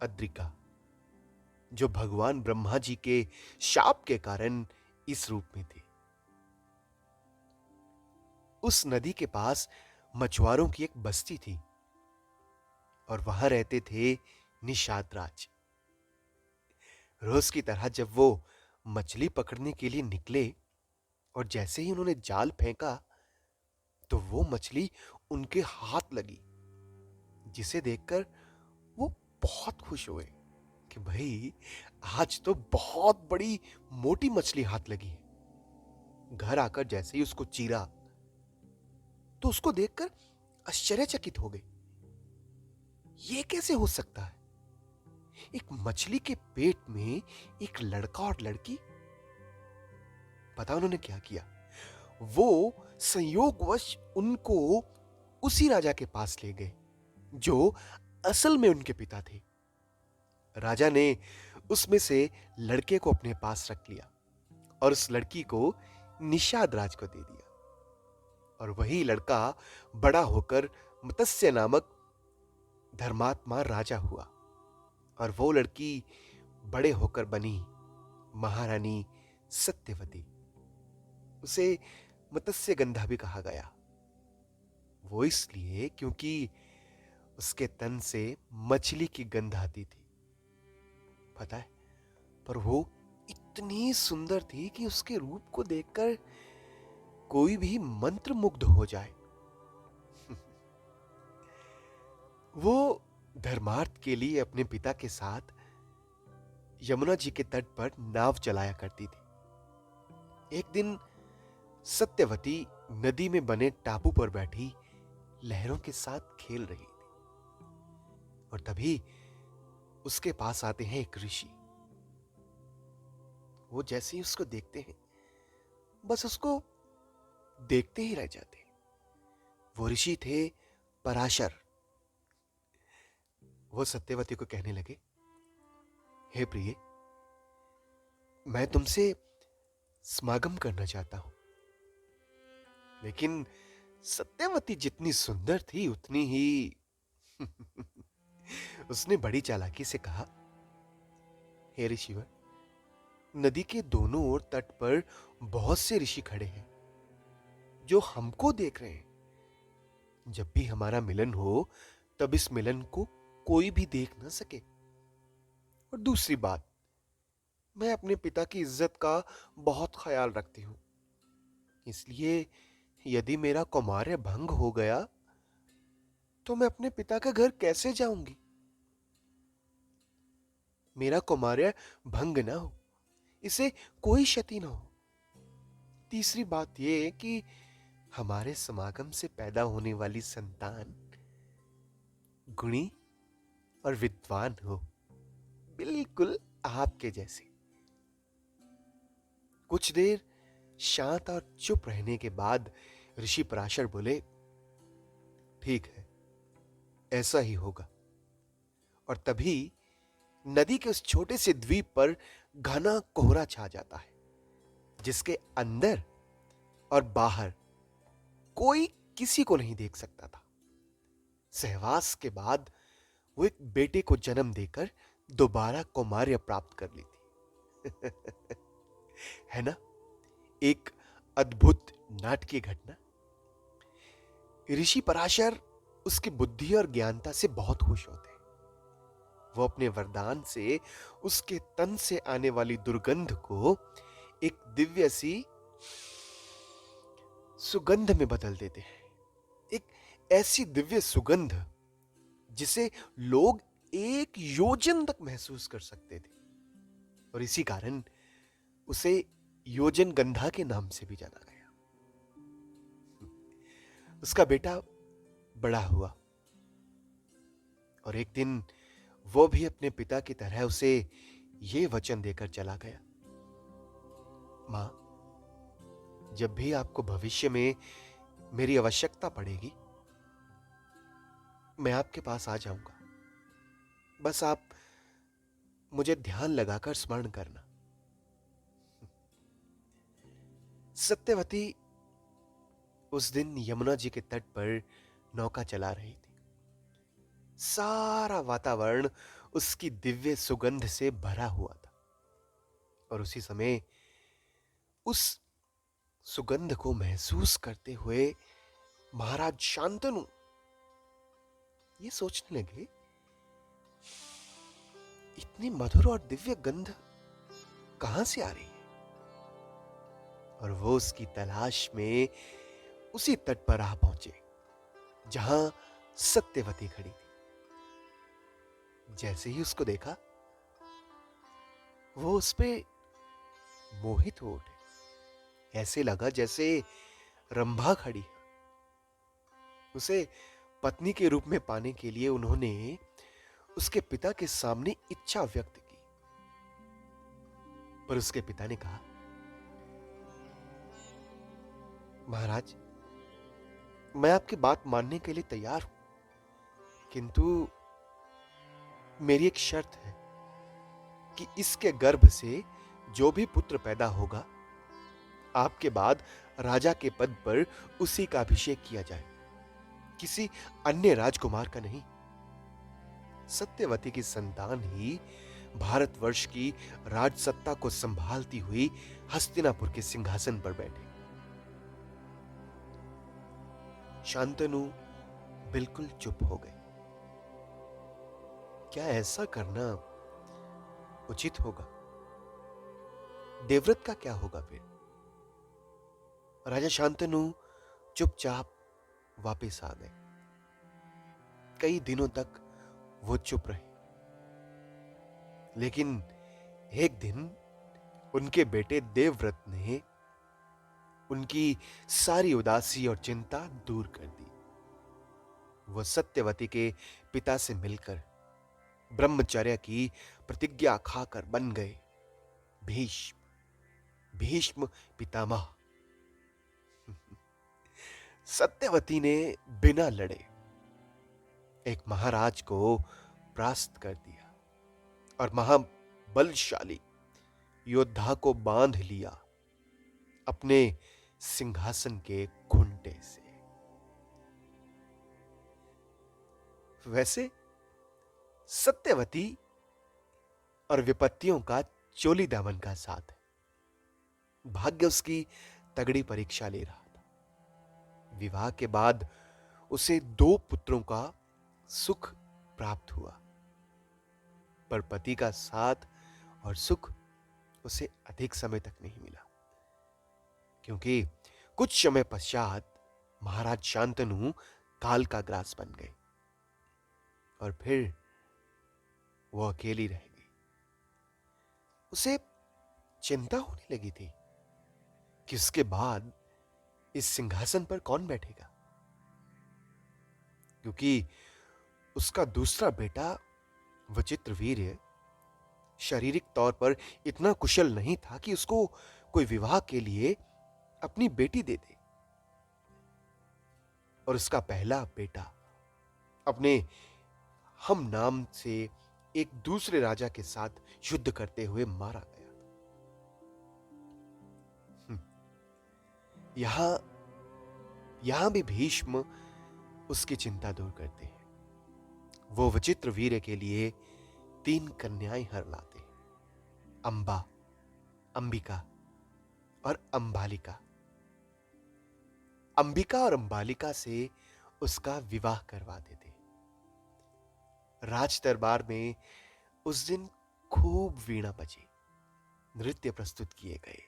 अद्रिका, जो भगवान ब्रह्मा जी के शाप के कारण इस रूप में थी। उस नदी के पास मछुआरों की एक बस्ती थी और वहां रहते थे निषाद राज। रोज की तरह जब वो मछली पकड़ने के लिए निकले और जैसे ही उन्होंने जाल फेंका तो वो मछली उनके हाथ लगी, जिसे देखकर वो बहुत खुश हुए कि भाई आज तो बहुत बड़ी मोटी मछली हाथ लगी है। घर आकर जैसे ही उसको चीरा तो उसको देखकर आश्चर्यचकित हो गए। ये कैसे हो सकता है? एक मछली के पेट में एक लड़का और लड़की। पता उन्होंने क्या किया? वो संयोगवश उनको उसी राजा के पास ले गए जो असल में उनके पिता थे। राजा ने उसमें से लड़के को अपने पास रख लिया और उस लड़की को निषाद राज को दे दिया। और वही लड़का बड़ा होकर मत्स्य नामक धर्मात्मा राजा हुआ और वो लड़की बड़े होकर बनी महारानी सत्यवती। उसे मत्स्य गंधा भी कहा गया। वो इसलिए क्योंकि उसके तन से मछली की गंध आती थी। पता है, पर वो इतनी सुंदर थी कि उसके रूप को देखकर कोई भी मंत्रमुग्ध हो जाए। वो धर्मार्थ के लिए अपने पिता के साथ यमुना जी के तट पर नाव चलाया करती थी। एक दिन सत्यवती नदी में बने टापू पर बैठी लहरों के साथ खेल रही थी और तभी उसके पास आते हैं एक ऋषि। वो जैसे ही उसको देखते हैं बस उसको देखते ही रह जाते। वो ऋषि थे पराशर। वो सत्यवती को कहने लगे, हे प्रिय, मैं तुमसे समागम करना चाहता हूं। लेकिन सत्यवती जितनी सुंदर थी उतनी ही उसने बड़ी चालाकी से कहा, हे ऋषिवर, नदी के दोनों ओर तट पर बहुत से ऋषि खड़े हैं जो हमको देख रहे हैं। जब भी हमारा मिलन हो तब इस मिलन को कोई भी देख ना सके। और दूसरी बात, मैं अपने पिता की इज्जत का बहुत ख्याल रखती हूं, इसलिए यदि मेरा कौमार्य भंग हो गया तो मैं अपने पिता का घर कैसे जाऊंगी? मेरा कौमार्य भंग ना हो, इसे कोई क्षति ना हो। तीसरी बात यह है कि हमारे समागम से पैदा होने वाली संतान गुणी और विद्वान हो, बिल्कुल आपके जैसे। कुछ देर शांत और चुप रहने के बाद ऋषि पराशर बोले, ठीक है, ऐसा ही होगा। और तभी नदी के उस छोटे से द्वीप पर घना कोहरा छा जाता है, जिसके अंदर और बाहर कोई किसी को नहीं देख सकता था। सहवास के बाद वो एक बेटे को जन्म देकर दोबारा कौमार्य प्राप्त कर ली थी। है ना, एक अद्भुत नाटकीय घटना। ऋषि पराशर उसकी बुद्धि और ज्ञानता से बहुत खुश होते हैं वो अपने वरदान से उसके तन से आने वाली दुर्गंध को एक दिव्य सी सुगंध में बदल देते हैं। एक ऐसी दिव्य सुगंध जिसे लोग एक योजन तक महसूस कर सकते थे, और इसी कारण उसे योजन गंधा के नाम से भी जाना गया। उसका बेटा बड़ा हुआ और एक दिन वो भी अपने पिता की तरह उसे ये वचन देकर चला गया, मां, जब भी आपको भविष्य में मेरी आवश्यकता पड़ेगी मैं आपके पास आ जाऊंगा, बस आप मुझे ध्यान लगाकर स्मरण करना। सत्यवती उस दिन यमुना जी के तट पर नौका चला रही थी। सारा वातावरण उसकी दिव्य सुगंध से भरा हुआ था और उसी समय उस सुगंध को महसूस करते हुए महाराज शांतनु ये सोचने लगे, इतनी मधुर और दिव्य गंध कहां से आ रही है? और वो उसकी तलाश में उसी तट पर आ पहुंचे जहां सत्यवती खड़ी थी। जैसे ही उसको देखा वो उस पे मोहित हो उठे। ऐसे लगा जैसे रंभा खड़ी है। उसे पत्नी के रूप में पाने के लिए उन्होंने उसके पिता के सामने इच्छा व्यक्त की, पर उसके पिता ने कहा, महाराज, मैं आपकी बात मानने के लिए तैयार हूं, किंतु मेरी एक शर्त है कि इसके गर्भ से जो भी पुत्र पैदा होगा आपके बाद राजा के पद पर उसी का अभिषेक किया जाए, किसी अन्य राजकुमार का नहीं। सत्यवती की संतान ही भारतवर्ष की राजसत्ता को संभालती हुई हस्तिनापुर के सिंहासन पर बैठे। शांतनु बिल्कुल चुप हो गए। क्या ऐसा करना उचित होगा? देवव्रत का क्या होगा फिर? राजा शांतनु चुपचाप वापस आ गए। कई दिनों तक वो चुप रहे, लेकिन एक दिन उनके बेटे देवव्रत ने उनकी सारी उदासी और चिंता दूर कर दी। वो सत्यवती के पिता से मिलकर ब्रह्मचर्य की प्रतिज्ञा खाकर बन गए भीष्म पितामह। सत्यवती ने बिना लड़े एक महाराज को परास्त कर दिया और महाबलशाली योद्धा को बांध लिया अपने सिंहासन के खूंटे से। वैसे सत्यवती और विपत्तियों का चोली दामन का साथ है। भाग्य उसकी तगड़ी परीक्षा ले रहा था। विवाह के बाद उसे 2 पुत्रों का सुख प्राप्त हुआ, पर पति का साथ और सुख उसे अधिक समय तक नहीं मिला, क्योंकि कुछ समय पश्चात महाराज शांतनु काल का ग्रास बन गए और फिर वो अकेली रह गई। उसे चिंता होने लगी थी कि उसके बाद इस सिंहासन पर कौन बैठेगा, क्योंकि उसका दूसरा बेटा वचित्रवीर्य शारीरिक तौर पर इतना कुशल नहीं था कि उसको कोई विवाह के लिए अपनी बेटी दे दे, और उसका पहला बेटा अपने हम नाम से एक दूसरे राजा के साथ युद्ध करते हुए मारा गया था। यहां भी भीष्म उसकी चिंता दूर करते हैं। वो विचित्र वीर्य के लिए 3 कन्याएं हर लाते हैं, अंबा, अंबिका और अंबालिका। अंबिका और अंबालिका से उसका विवाह करवा देते। राज दरबार में उस दिन खूब वीणा बजी, नृत्य प्रस्तुत किए गए,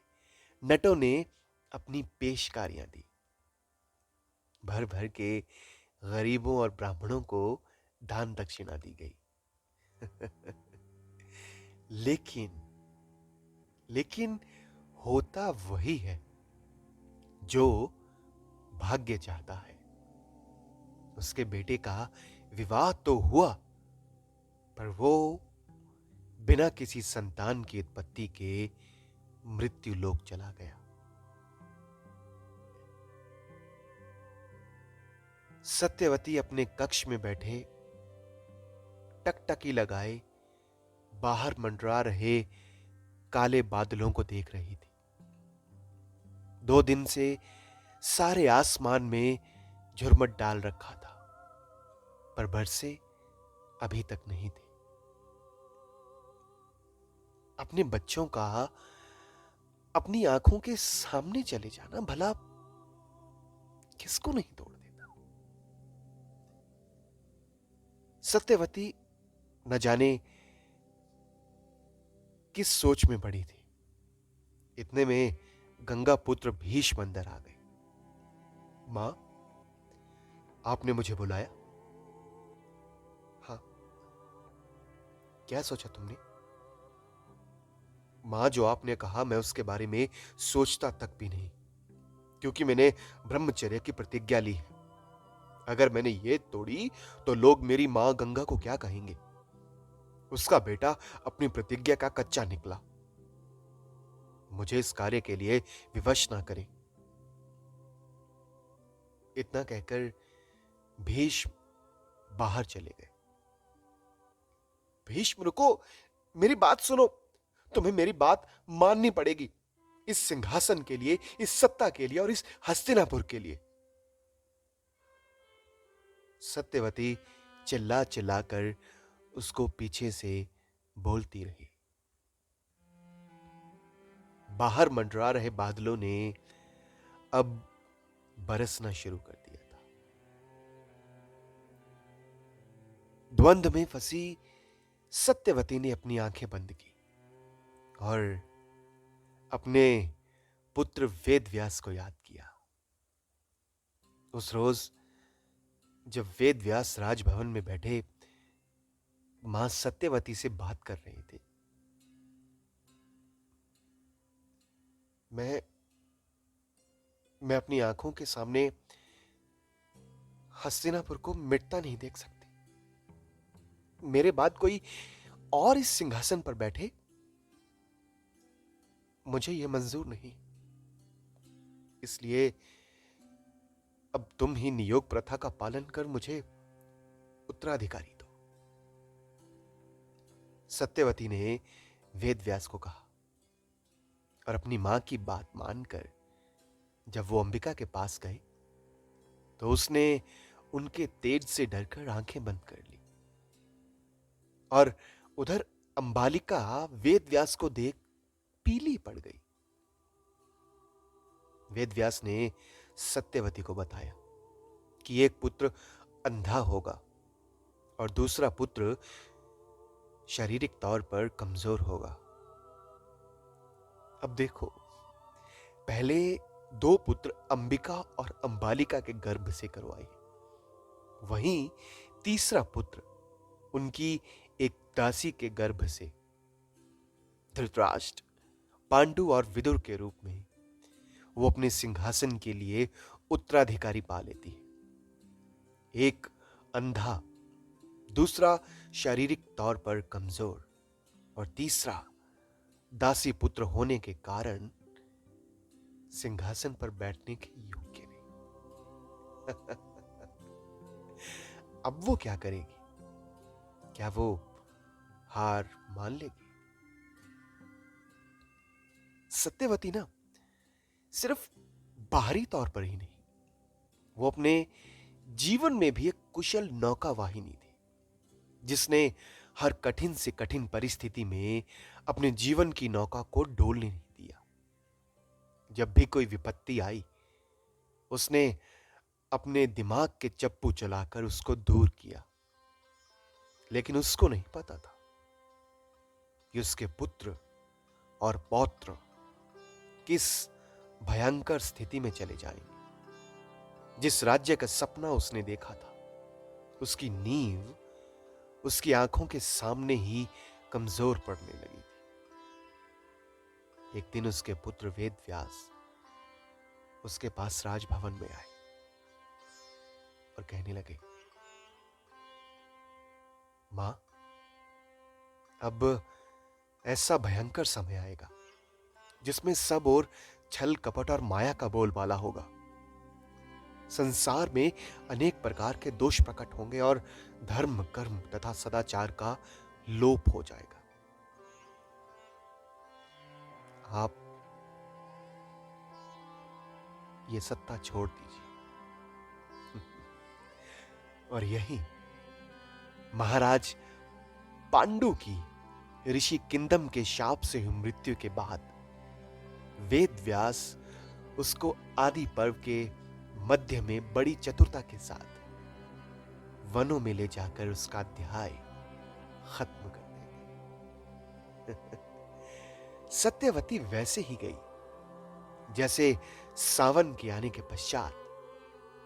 नटों ने अपनी पेशकारियां दी, भर भर के गरीबों और ब्राह्मणों को दान दक्षिणा दी गई। लेकिन लेकिन होता वही है जो भाग्य चाहता है। उसके बेटे का विवाह तो हुआ, पर वो बिना किसी संतान की उत्पत्ति के मृत्यु लोक चला गया। सत्यवती अपने कक्ष में बैठे टकटकी लगाए बाहर मंडरा रहे काले बादलों को देख रही थी। 2 दिन से सारे आसमान में झुरमट डाल रखा था, पर बरसे अभी तक नहीं थे। अपने बच्चों का अपनी आंखों के सामने चले जाना भला किसको नहीं तोड़ देता। सत्यवती न जाने किस सोच में पड़ी थी। इतने में गंगा पुत्र भीष्म अंदर आ गए। मां, आपने मुझे बुलाया? हाँ। क्या सोचा तुमने? मां, जो आपने कहा मैं उसके बारे में सोचता तक भी नहीं, क्योंकि मैंने ब्रह्मचर्य की प्रतिज्ञा ली है। अगर मैंने ये तोड़ी तो लोग मेरी मां गंगा को क्या कहेंगे? उसका बेटा अपनी प्रतिज्ञा का कच्चा निकला। मुझे इस कार्य के लिए विवश ना करें। इतना कहकर भीष्म बाहर चले गए। भीष्म, रुको, मेरी बात सुनो। तुम्हें मेरी बात माननी पड़ेगी, इस सिंहासन के लिए, इस सत्ता के लिए और इस हस्तिनापुर के लिए। सत्यवती चिल्ला चिल्लाकर उसको पीछे से बोलती रही। बाहर मंडरा रहे बादलों ने अब बरसना शुरू कर दिया था। द्वंद्व में फंसी सत्यवती ने अपनी आंखें बंद की और अपने पुत्र वेदव्यास को याद किया। उस रोज जब वेदव्यास राजभवन में बैठे मां सत्यवती से बात कर रहे थे, मैं अपनी आंखों के सामने हस्तिनापुर को मिटता नहीं देख सकती। मेरे बाद कोई और इस सिंहासन पर बैठे, मुझे यह मंजूर नहीं। इसलिए अब तुम ही नियोग प्रथा का पालन कर मुझे उत्तराधिकारी दो। सत्यवती ने वेदव्यास को कहा और अपनी मां की बात मानकर जब वो अंबिका के पास गए तो उसने उनके तेज से डरकर आंखें बंद कर ली और उधर अंबालिका वेदव्यास को देख पीली पड़ गई। वेदव्यास ने सत्यवती को बताया कि एक पुत्र अंधा होगा और दूसरा पुत्र शारीरिक तौर पर कमजोर होगा। अब देखो, पहले 2 पुत्र अंबिका और अंबालिका के गर्भ से करवाए, वहीं तीसरा पुत्र उनकी एक दासी के गर्भ से धृतराष्ट्र, पांडु और विदुर के रूप में वो अपने सिंहासन के लिए उत्तराधिकारी पा लेती है। एक अंधा, दूसरा शारीरिक तौर पर कमजोर और तीसरा दासी पुत्र होने के कारण सिंहासन पर बैठने के योग्य नहीं। अब वो क्या करेगी? क्या वो हार मान लेगी? सत्यवती ना सिर्फ बाहरी तौर पर ही नहीं, वो अपने जीवन में भी एक कुशल नौका वाहिनी थी, जिसने हर कठिन से कठिन परिस्थिति में अपने जीवन की नौका को डोलने नहीं दिया। जब भी कोई विपत्ति आई, उसने अपने दिमाग के चप्पू चलाकर उसको दूर किया। लेकिन उसको नहीं पता था कि उसके पुत्र और पौत्र किस भयंकर स्थिति में चले जाएंगे। जिस राज्य का सपना उसने देखा था, उसकी नींव उसकी आंखों के सामने ही कमजोर पड़ने लगी थी। एक दिन उसके पुत्र वेद व्यास उसके पास राजभवन में आए और कहने लगे, मां, अब ऐसा भयंकर समय आएगा जिसमें सब और छल कपट और माया का बोलबाला होगा। संसार में अनेक प्रकार के दोष प्रकट होंगे और धर्म, कर्म तथा सदाचार का लोप हो जाएगा। आप ये सत्ता छोड़ दीजिए। और यही महाराज पांडु की ऋषि किंदम के शाप से हुई मृत्यु के बाद वेद व्यास उसको आदि पर्व के मध्य में बड़ी चतुरता के साथ वनों में ले जाकर उसका अध्याय खत्म कर देंगे। सत्यवती वैसे ही गई जैसे सावन के आने के पश्चात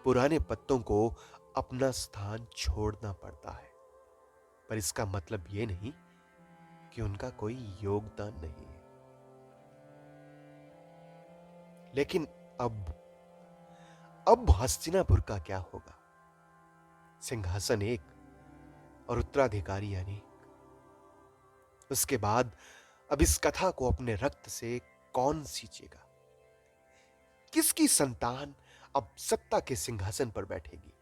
पुराने पत्तों को अपना स्थान छोड़ना पड़ता है, पर इसका मतलब यह नहीं कि उनका कोई योगदान नहीं है। लेकिन अब हस्तिनापुर का क्या होगा? सिंहासन एक और उत्तराधिकारी अनेक। उसके बाद अब इस कथा को अपने रक्त से कौन सींचेगा? किसकी संतान अब सत्ता के सिंहासन पर बैठेगी?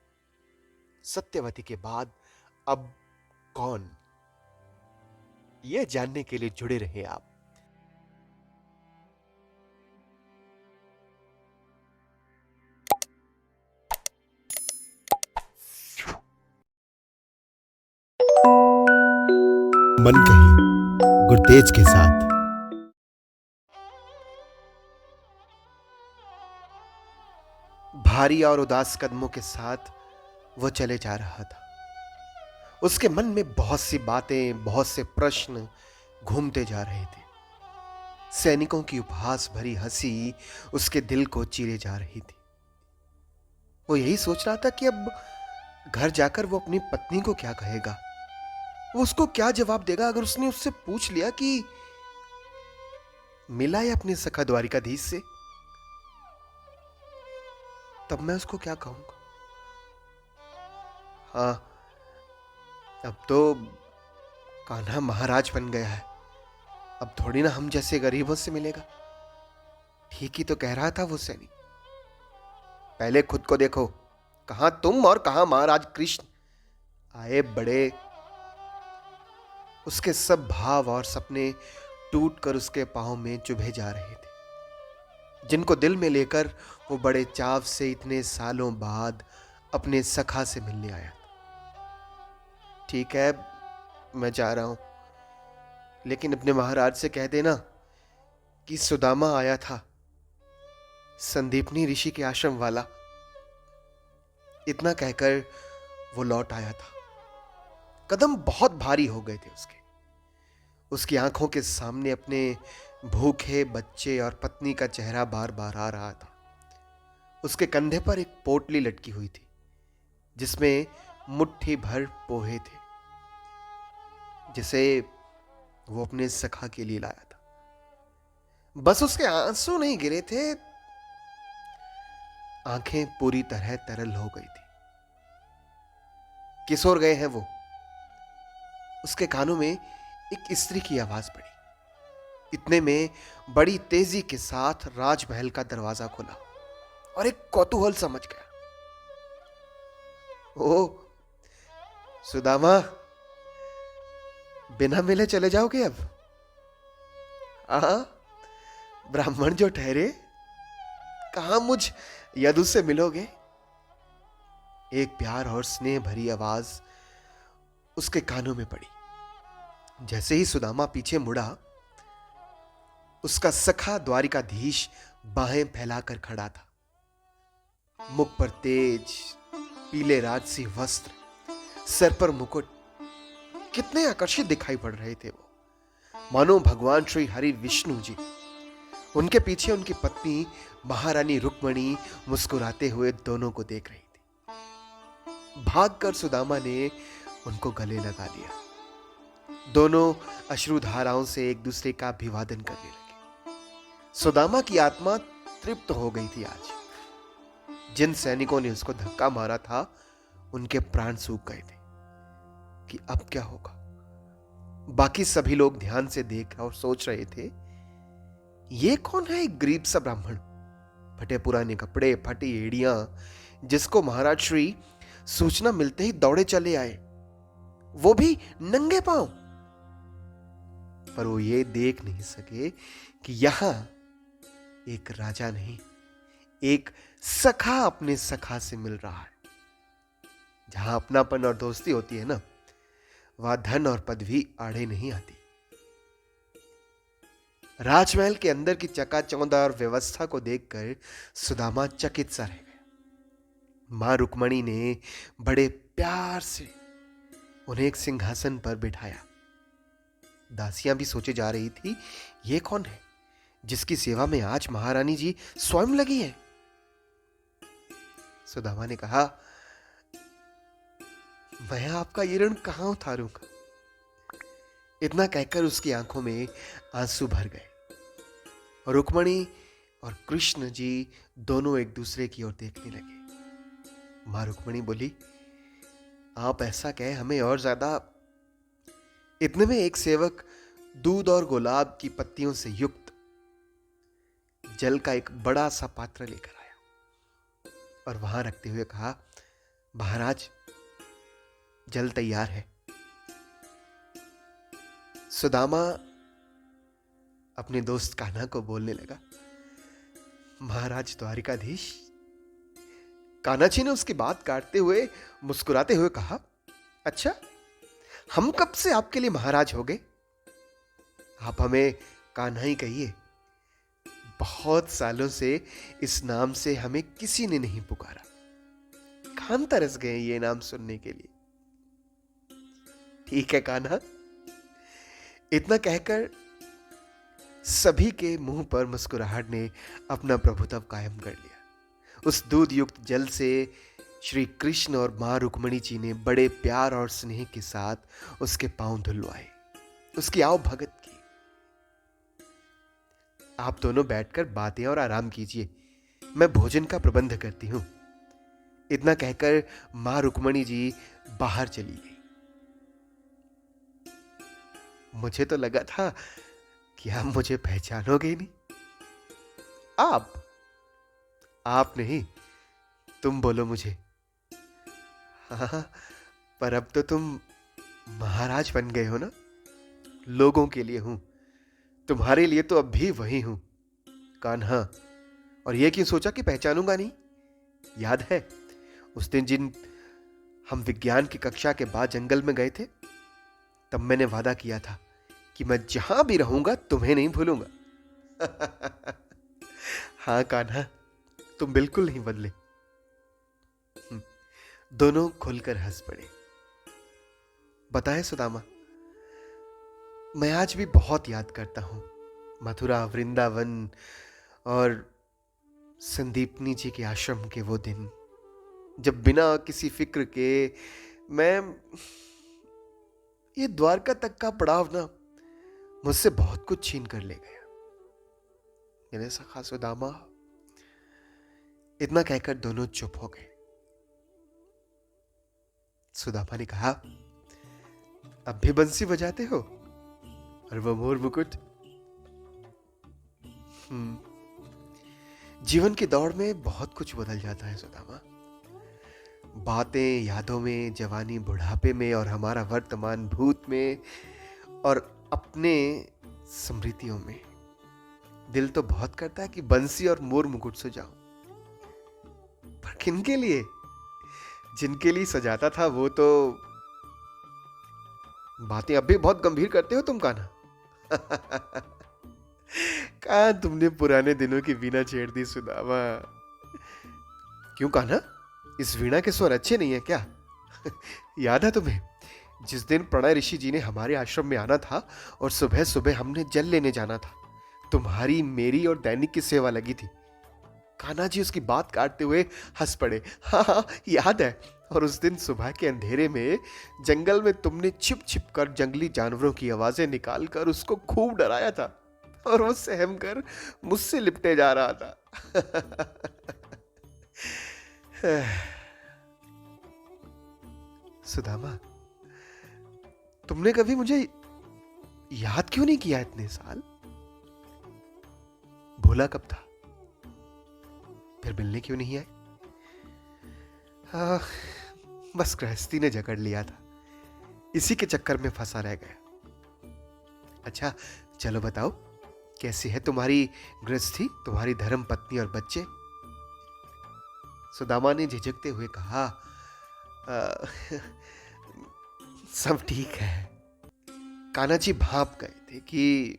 सत्यवती के बाद अब कौन? यह जानने के लिए जुड़े रहे आप। मन कही गुरतेज के साथ। भारी और उदास कदमों के साथ वो चले जा रहा था। उसके मन में बहुत सी बातें, बहुत से प्रश्न घूमते जा रहे थे। सैनिकों की उपहास भरी हंसी उसके दिल को चीरे जा रही थी। वो यही सोच रहा था कि अब घर जाकर वो अपनी पत्नी को क्या कहेगा, वो उसको क्या जवाब देगा अगर उसने उससे पूछ लिया कि मिला है अपने सखा द्वारिकाधीश से, तब मैं उसको क्या कहूंगा। हाँ, अब तो कान्हा महाराज बन गया है, अब थोड़ी ना हम जैसे गरीबों से मिलेगा। ठीक ही तो कह रहा था वो सैनिक। पहले खुद को देखो, कहां तुम और कहां महाराज कृष्ण आए बड़े। उसके सब भाव और सपने टूटकर उसके पांव में चुभे जा रहे थे, जिनको दिल में लेकर वो बड़े चाव से इतने सालों बाद अपने सखा से मिलने आया था। ठीक है, मैं जा रहा हूं, लेकिन अपने महाराज से कह देना कि सुदामा आया था, संदीपनी ऋषि के आश्रम वाला। इतना कहकर वो लौट आया था। कदम बहुत भारी हो गए थे उसकी आंखों के सामने अपने भूखे बच्चे और पत्नी का चेहरा बार बार आ रहा था। उसके कंधे पर एक पोटली लटकी हुई थी जिसमें मुट्ठी भर पोहे थे, जिसे वो अपने सखा के लिए लाया था। बस उसके आंसू नहीं गिरे थे, आंखें पूरी तरह तरल हो गई थी। किशोर गए हैं वो। उसके कानों में एक स्त्री की आवाज पड़ी। इतने में बड़ी तेजी के साथ राजमहल का दरवाजा खुला और एक कौतूहल समझ गया। ओ सुदामा, बिना मिले चले जाओगे अब? ब्राह्मण जो ठहरे, कहां मुझ यदु से मिलोगे? एक प्यार और स्नेह भरी आवाज उसके कानों में पड़ी। जैसे ही सुदामा पीछे मुड़ा, उसका सखा द्वारिकाधीश बाहें फैलाकर खड़ा था। मुख पर तेज पीले राजसी वस्त्र, सर पर मुकुट, कितने आकर्षित दिखाई पड़ रहे थे वो। मानो भगवान श्री हरि विष्णु जी, उनके पीछे उनकी पत्नी महारानी रुक्मणी मुस्कुराते हुए दोनों को देख रही थी। भागकर सुदामा ने उनको गले लगा लिया। दोनों अश्रुधाराओं से एक दूसरे का अभिवादन करने लगे। सुदामा की आत्मा तृप्त हो गई थी। आज जिन सैनिकों ने उसको धक्का मारा था, उनके प्राण सूख गए थे कि अब क्या होगा। बाकी सभी लोग ध्यान से देख और सोच रहे थे, ये कौन है एक गरीब सा ब्राह्मण, फटे पुराने कपड़े, फटी एड़ियां, जिसको महाराज श्री सूचना मिलते ही दौड़े चले आए, वो भी नंगे पांव। पर वो ये देख नहीं सके कि यहां एक राजा नहीं, एक सखा अपने सखा से मिल रहा है। जहां अपनापन और दोस्ती होती है ना, वहां धन और पदवी आड़े नहीं आती। राजमहल के अंदर की चकाचौंध और व्यवस्था को देखकर सुदामा चकित सा रह गया। मां रुक्मणी ने बड़े प्यार से उन्हें एक सिंहासन पर बिठाया। दासियां भी सोचे जा रही थी, ये कौन है जिसकी सेवा में आज महारानी जी स्वयं लगी है। सुदामा ने कहा, मैं आपका ये ऋण कहां उतारूंगा। इतना कहकर उसकी आंखों में आंसू भर गए। रुक्मणी और कृष्ण जी दोनों एक दूसरे की ओर देखने लगे। मां रुक्मणी बोली, आप ऐसा कहे हमें और ज्यादा। इतने में एक सेवक दूध और गुलाब की पत्तियों से युक्त जल का एक बड़ा सा पात्र लेकर आया और वहां रखते हुए कहा, महाराज जल तैयार है। सुदामा अपने दोस्त कान्हा को बोलने लगा, महाराज द्वारिकाधीश। कान्हा जी ने उसकी बात काटते हुए मुस्कुराते हुए कहा, अच्छा, हम कब से आपके लिए महाराज हो गए? आप हमें कान्हा ही कहिए। बहुत सालों से इस नाम से हमें किसी ने नहीं पुकारा। कान तरस गए ये नाम सुनने के लिए। ठीक है कान्हा। इतना कहकर सभी के मुंह पर मुस्कुराहट ने अपना प्रभुत्व कायम कर लिया। उस दूध युक्त जल से श्री कृष्ण और मां रुक्मणी जी ने बड़े प्यार और स्नेह के साथ उसके पांव धुलवाए, उसकी आओ भगत की। आप दोनों बैठकर बातें और आराम कीजिए, मैं भोजन का प्रबंध करती हूं। इतना कहकर मां रुक्मणी जी बाहर चली गई। मुझे तो लगा था कि आप मुझे पहचानोगे नहीं। आप नहीं, तुम बोलो मुझे। हाँ, पर अब तो तुम महाराज बन गए हो ना। लोगों के लिए हूं, तुम्हारे लिए तो अब भी वही हूं, कान्हा। और ये क्यों सोचा कि पहचानूंगा नहीं? याद है उस दिन जिन हम विज्ञान की कक्षा के बाद जंगल में गए थे, तब मैंने वादा किया था कि मैं जहां भी रहूंगा तुम्हें नहीं भूलूंगा। हाँ कान्हा, तुम बिल्कुल नहीं बदले। दोनों खुलकर हंस पड़े। बताएं सुदामा, मैं आज भी बहुत याद करता हूं मथुरा, वृंदावन और संदीपनी जी के आश्रम के वो दिन, जब बिना किसी फिक्र के मैं ये द्वारका तक का पड़ाव ना मुझसे बहुत कुछ छीन कर ले गया। मेरे सखा सुदामा। इतना कहकर दोनों चुप हो गए। सुदामा ने कहा, अब भी बंसी बजाते हो? और वो मोर मुकुट? जीवन की दौड़ में बहुत कुछ बदल जाता है सुदामा। बातें यादों में, जवानी बुढ़ापे में, और हमारा वर्तमान भूत में, और अपने स्मृतियों में। दिल तो बहुत करता है कि बंसी और मोर मुकुट से जाऊं, पर किनके लिए? जिनके लिए सजाता था वो तो। बातें अब भी बहुत गंभीर करते हो तुम कान्हा। कहां तुमने पुराने दिनों की वीणा छेड़ दी सुदामा। क्यों कान्हा, इस वीणा के स्वर अच्छे नहीं है क्या? याद है तुम्हें जिस दिन प्रणय ऋषि जी ने हमारे आश्रम में आना था और सुबह सुबह हमने जल लेने जाना था, तुम्हारी, मेरी और दैनिक की सेवा लगी थी। कान्हा जी उसकी बात काटते हुए हंस पड़े। हाँ हाँ, याद है। और उस दिन सुबह के अंधेरे में जंगल में तुमने छिप छिप कर जंगली जानवरों की आवाजें निकाल कर उसको खूब डराया था और वो सहम कर मुझसे लिपटे जा रहा था। सुदामा, तुमने कभी मुझे याद क्यों नहीं किया इतने साल? भूला कब था? फिर मिलने क्यों नहीं आए? बस गृहस्थी ने जकड़ लिया था, इसी के चक्कर में फंसा रह गया। अच्छा चलो बताओ, कैसी है तुम्हारी गृहस्थी, तुम्हारी धर्म पत्नी और बच्चे? सुदामा ने झिझकते हुए कहा, "आ, सब ठीक है।" कान्हा जी भाप गए थे कि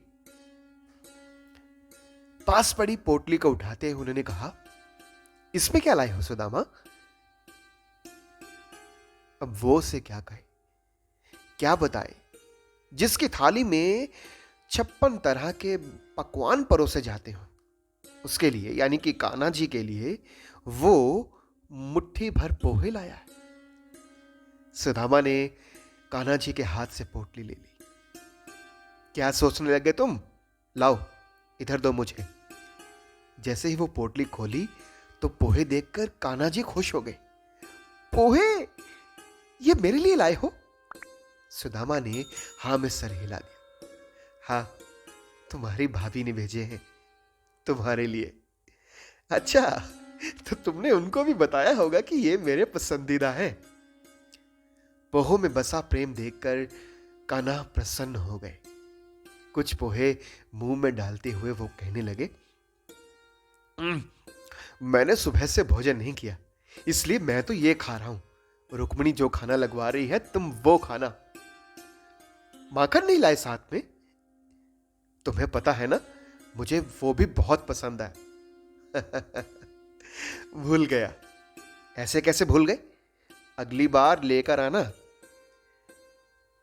पास पड़ी पोटली को उठाते उन्होंने कहा, इसमें क्या लाए हो सुदामा? अब वो से क्या कहे, क्या बताए, जिसकी थाली में 56 तरह के पकवान परोसे जाते हो, उसके लिए यानी कि कान्हा जी के लिए वो मुट्ठी भर पोहे लाया है। सुदामा ने कान्हा जी के हाथ से पोटली ले ली। क्या सोचने लगे तुम? लाओ इधर दो मुझे। जैसे ही वो पोटली खोली तो पोहे देखकर कान्हा जी खुश हो गए। पोहे? ये मेरे लिए लाए हो? सुदामा ने हाँ में सर हिला दिया। हाँ, तुम्हारी भाभी ने भेजे हैं तुम्हारे लिए। अच्छा, तो तुमने उनको भी बताया होगा कि ये मेरे पसंदीदा है। पोहों में बसा प्रेम देखकर कान्हा प्रसन्न हो गए। कुछ पोहे मुंह में डालते हुए वो कहने लगे, मैंने सुबह से भोजन नहीं किया, इसलिए मैं तो ये खा रहा हूं। रुक्मिणी जो खाना लगवा रही है तुम वो खाना। माखन नहीं लाए साथ में? तुम्हें पता है ना, मुझे वो भी बहुत पसंद है। भूल गया। ऐसे कैसे भूल गए? अगली बार लेकर आना।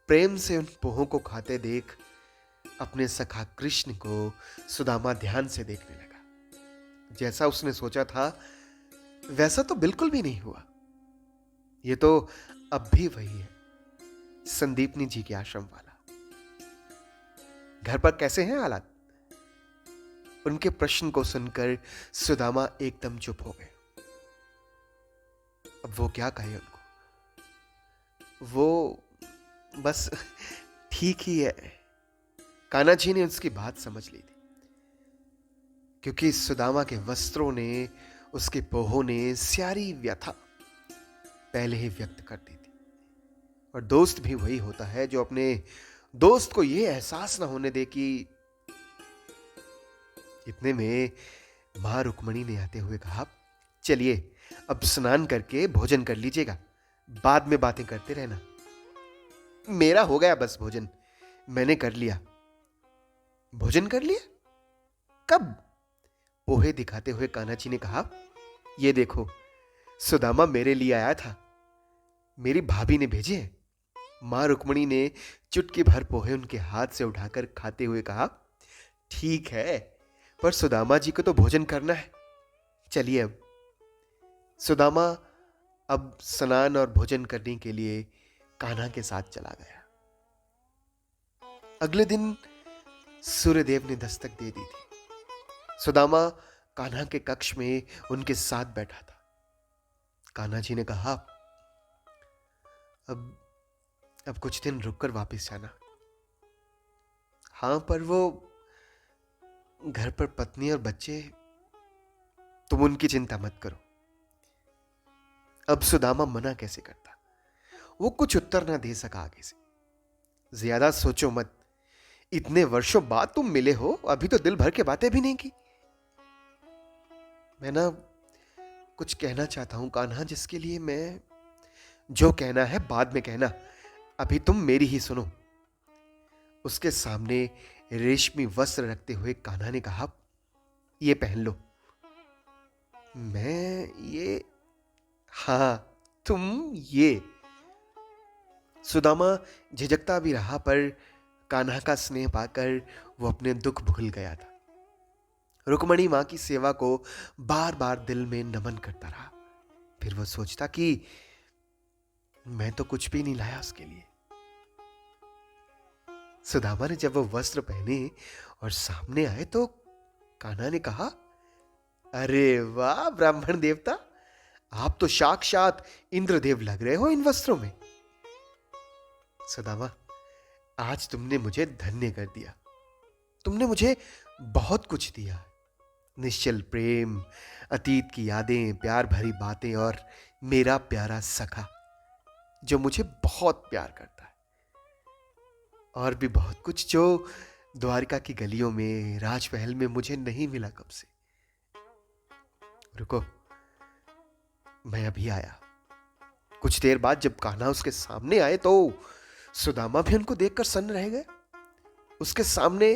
प्रेम से उन पोहों को खाते देख अपने सखा कृष्ण को सुदामा ध्यान से देखने लगा। जैसा उसने सोचा था वैसा तो बिल्कुल भी नहीं हुआ। ये तो अब भी वही है, संदीपनी जी के आश्रम वाला। घर पर कैसे हैं हालात? उनके प्रश्न को सुनकर सुदामा एकदम चुप हो गए। अब वो क्या कहे उनको? वो बस ठीक ही है। कान्हा जी ने उसकी बात समझ ली थी, क्योंकि सुदामा के वस्त्रों ने, उसके पोहों ने सारी व्यथा पहले ही व्यक्त कर दी थी। और दोस्त भी वही होता है जो अपने दोस्त को यह एहसास ना होने दे कि। इतने में मां रुक्मिणी ने आते हुए कहा, चलिए अब स्नान करके भोजन कर लीजिएगा, बाद में बातें करते रहना। मेरा हो गया बस भोजन, मैंने कर लिया। भोजन कर लिया? कब? पोहे दिखाते हुए कान्हा जी ने कहा, ये देखो, सुदामा मेरे लिए आया था, मेरी भाभी ने भेजे हैं। मां रुक्मिणी ने चुटकी भर पोहे उनके हाथ से उठाकर खाते हुए कहा, ठीक है, पर सुदामा जी को तो भोजन करना है। चलिए अब। सुदामा अब स्नान और भोजन करने के लिए कान्हा के साथ चला गया। अगले दिन सूर्यदेव ने दस्तक दे दी थी। सुदामा कान्हा के कक्ष में उनके साथ बैठा था। कान्हा जी ने कहा, अब कुछ दिन रुककर वापस जाना। हां, पर वो घर पर पत्नी और बच्चे, तुम उनकी चिंता मत करो। अब सुदामा मना कैसे करता? वो कुछ उत्तर ना दे सका आगे से। ज्यादा सोचो मत, इतने वर्षों बाद तुम मिले हो, अभी तो दिल भर के बातें भी नहीं की। मैं ना कुछ कहना चाहता हूं कान्हा, जिसके लिए मैं, जो कहना है बाद में कहना, अभी तुम मेरी ही सुनो। उसके सामने रेशमी वस्त्र रखते हुए कान्हा ने कहा, ये पहन लो। मैं ये? हाँ, तुम ये। सुदामा झिझकता भी रहा, पर कान्हा का स्नेह पाकर वो अपने दुख भूल गया था। रुक्मणी मां की सेवा को बार बार दिल में नमन करता रहा। फिर वो सोचता कि मैं तो कुछ भी नहीं लाया उसके लिए। सुदामा ने जब वो वस्त्र पहने और सामने आए तो कान्हा ने कहा, अरे वाह ब्राह्मण देवता, आप तो साक्षात इंद्रदेव लग रहे हो इन वस्त्रों में। सुदामा, आज तुमने मुझे धन्य कर दिया। तुमने मुझे बहुत कुछ दिया। निश्चल प्रेम, अतीत की यादें, प्यार भरी बातें और मेरा प्यारा सखा जो मुझे बहुत प्यार करता है। और भी बहुत कुछ जो द्वारिका की गलियों में, राजमहल में मुझे नहीं मिला कब से। रुको, मैं अभी आया। कुछ देर बाद जब कान्हा उसके सामने आए तो सुदामा भी उनको देखकर सन्न रह गए। उसके सामने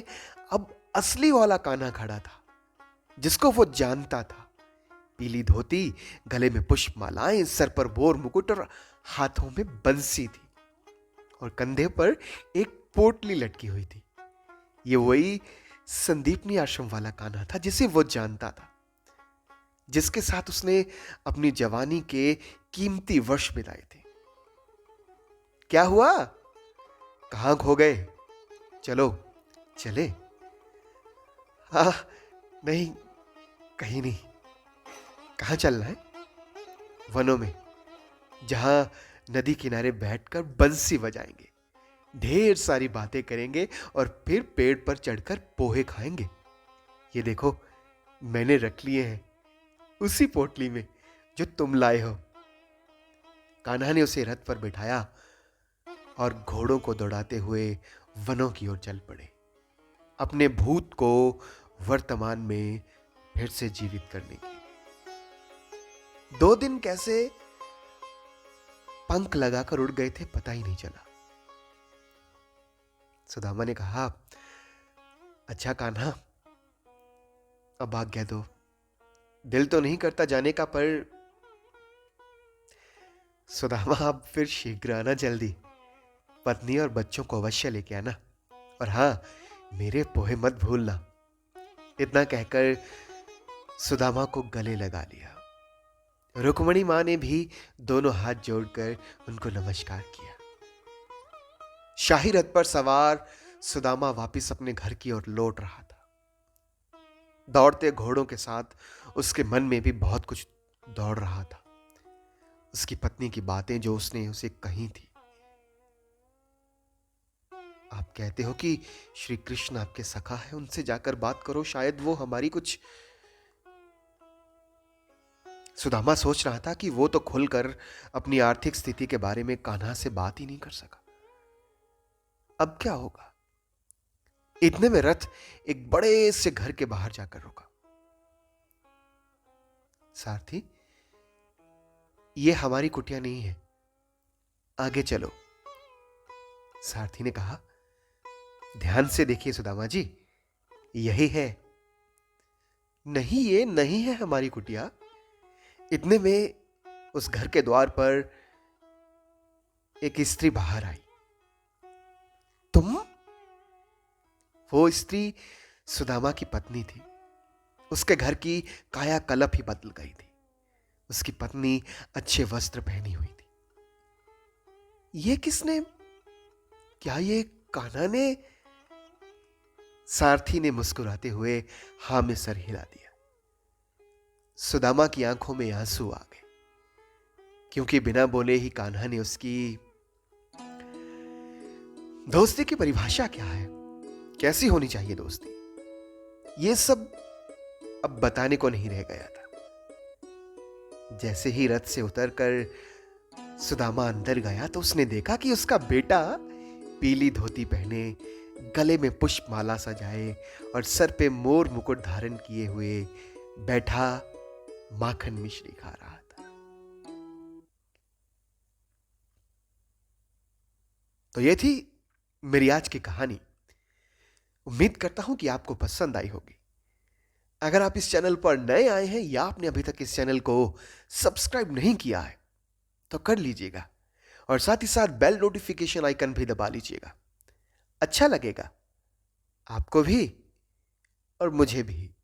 अब असली वाला कान्हा खड़ा था, जिसको वो जानता था। पीली धोती, गले में पुष्पमालाएं, सर पर बोर मुकुट और हाथों में बंसी थी, और कंधे पर एक पोटली लटकी हुई थी। ये वही संदीपनी आश्रम वाला कान्हा था जिसे वो जानता था, जिसके साथ उसने अपनी जवानी के कीमती वर्ष बिताए थे। क्या हुआ? कहां खो गए? चलो चले। हाँ, नहीं, कहीं नहीं। कहां चलना है? वनों में, जहां नदी किनारे बैठकर बंसी बजाएंगे, ढेर सारी बातें करेंगे और फिर पेड़ पर चढ़कर पोहे खाएंगे। ये देखो, मैंने रख लिए हैं उसी पोटली में जो तुम लाए हो। कान्हा ने उसे रथ पर बिठाया और घोड़ों को दौड़ाते हुए वनों की ओर चल पड़े, अपने भूत को वर्तमान में फिर से जीवित करने के लिए। 2 दिन कैसे पंख लगाकर उड़ गए थे पता ही नहीं चला। सुदामा ने कहा, अच्छा कान्हा, अब आज्ञा दो। दिल तो नहीं करता जाने का, पर सुदामा अब फिर शीघ्र आना, जल्दी। पत्नी और बच्चों को अवश्य लेके आना, और हाँ, मेरे पोहे मत भूलना। इतना कहकर सुदामा को गले लगा लिया। रुक्मणी मां ने भी दोनों हाथ जोड़कर उनको नमस्कार किया। शाही रथ पर सवार सुदामा वापस अपने घर की ओर लौट रहा था। दौड़ते घोड़ों के साथ उसके मन में भी बहुत कुछ दौड़ रहा था। उसकी पत्नी की बातें जो उसने उसे कही थी। आप कहते हो कि श्री कृष्ण आपके सखा है, उनसे जाकर बात करो, शायद वो हमारी कुछ। सुदामा सोच रहा था कि वो तो खुलकर अपनी आर्थिक स्थिति के बारे में कान्हा से बात ही नहीं कर सका। अब क्या होगा? इतने में रथ एक बड़े से घर के बाहर जाकर रुका। सारथी, ये हमारी कुटिया नहीं है, आगे चलो। सारथी ने कहा, ध्यान से देखिए सुदामा जी, यही है। नहीं, ये नहीं है हमारी कुटिया। इतने में उस घर के द्वार पर एक स्त्री बाहर आई। तुम? वो स्त्री सुदामा की पत्नी थी। उसके घर की कायाकल्प ही बदल गई थी। उसकी पत्नी अच्छे वस्त्र पहनी हुई थी। ये किसने? क्या ये कान्हा ने? सारथी ने मुस्कुराते हुए हां में सर हिला दिया। सुदामा की आंखों में आंसू आ गए, क्योंकि बिना बोले ही कान्हा ने उसकी दोस्ती की परिभाषा क्या है, कैसी होनी चाहिए दोस्ती, ये सब अब बताने को नहीं रह गया था। जैसे ही रथ से उतरकर सुदामा अंदर गया तो उसने देखा कि उसका बेटा पीली धोती पहने, गले में पुष्पमाला सजाए और सर पे मोर मुकुट धारण किए हुए बैठा माखन मिश्री खा रहा था। तो ये थी मेरी आज की कहानी। उम्मीद करता हूं कि आपको पसंद आई होगी। अगर आप इस चैनल पर नए आए हैं या आपने अभी तक इस चैनल को सब्सक्राइब नहीं किया है तो कर लीजिएगा और साथ ही साथ बेल नोटिफिकेशन आइकन भी दबा लीजिएगा। अच्छा लगेगा आपको भी और मुझे भी।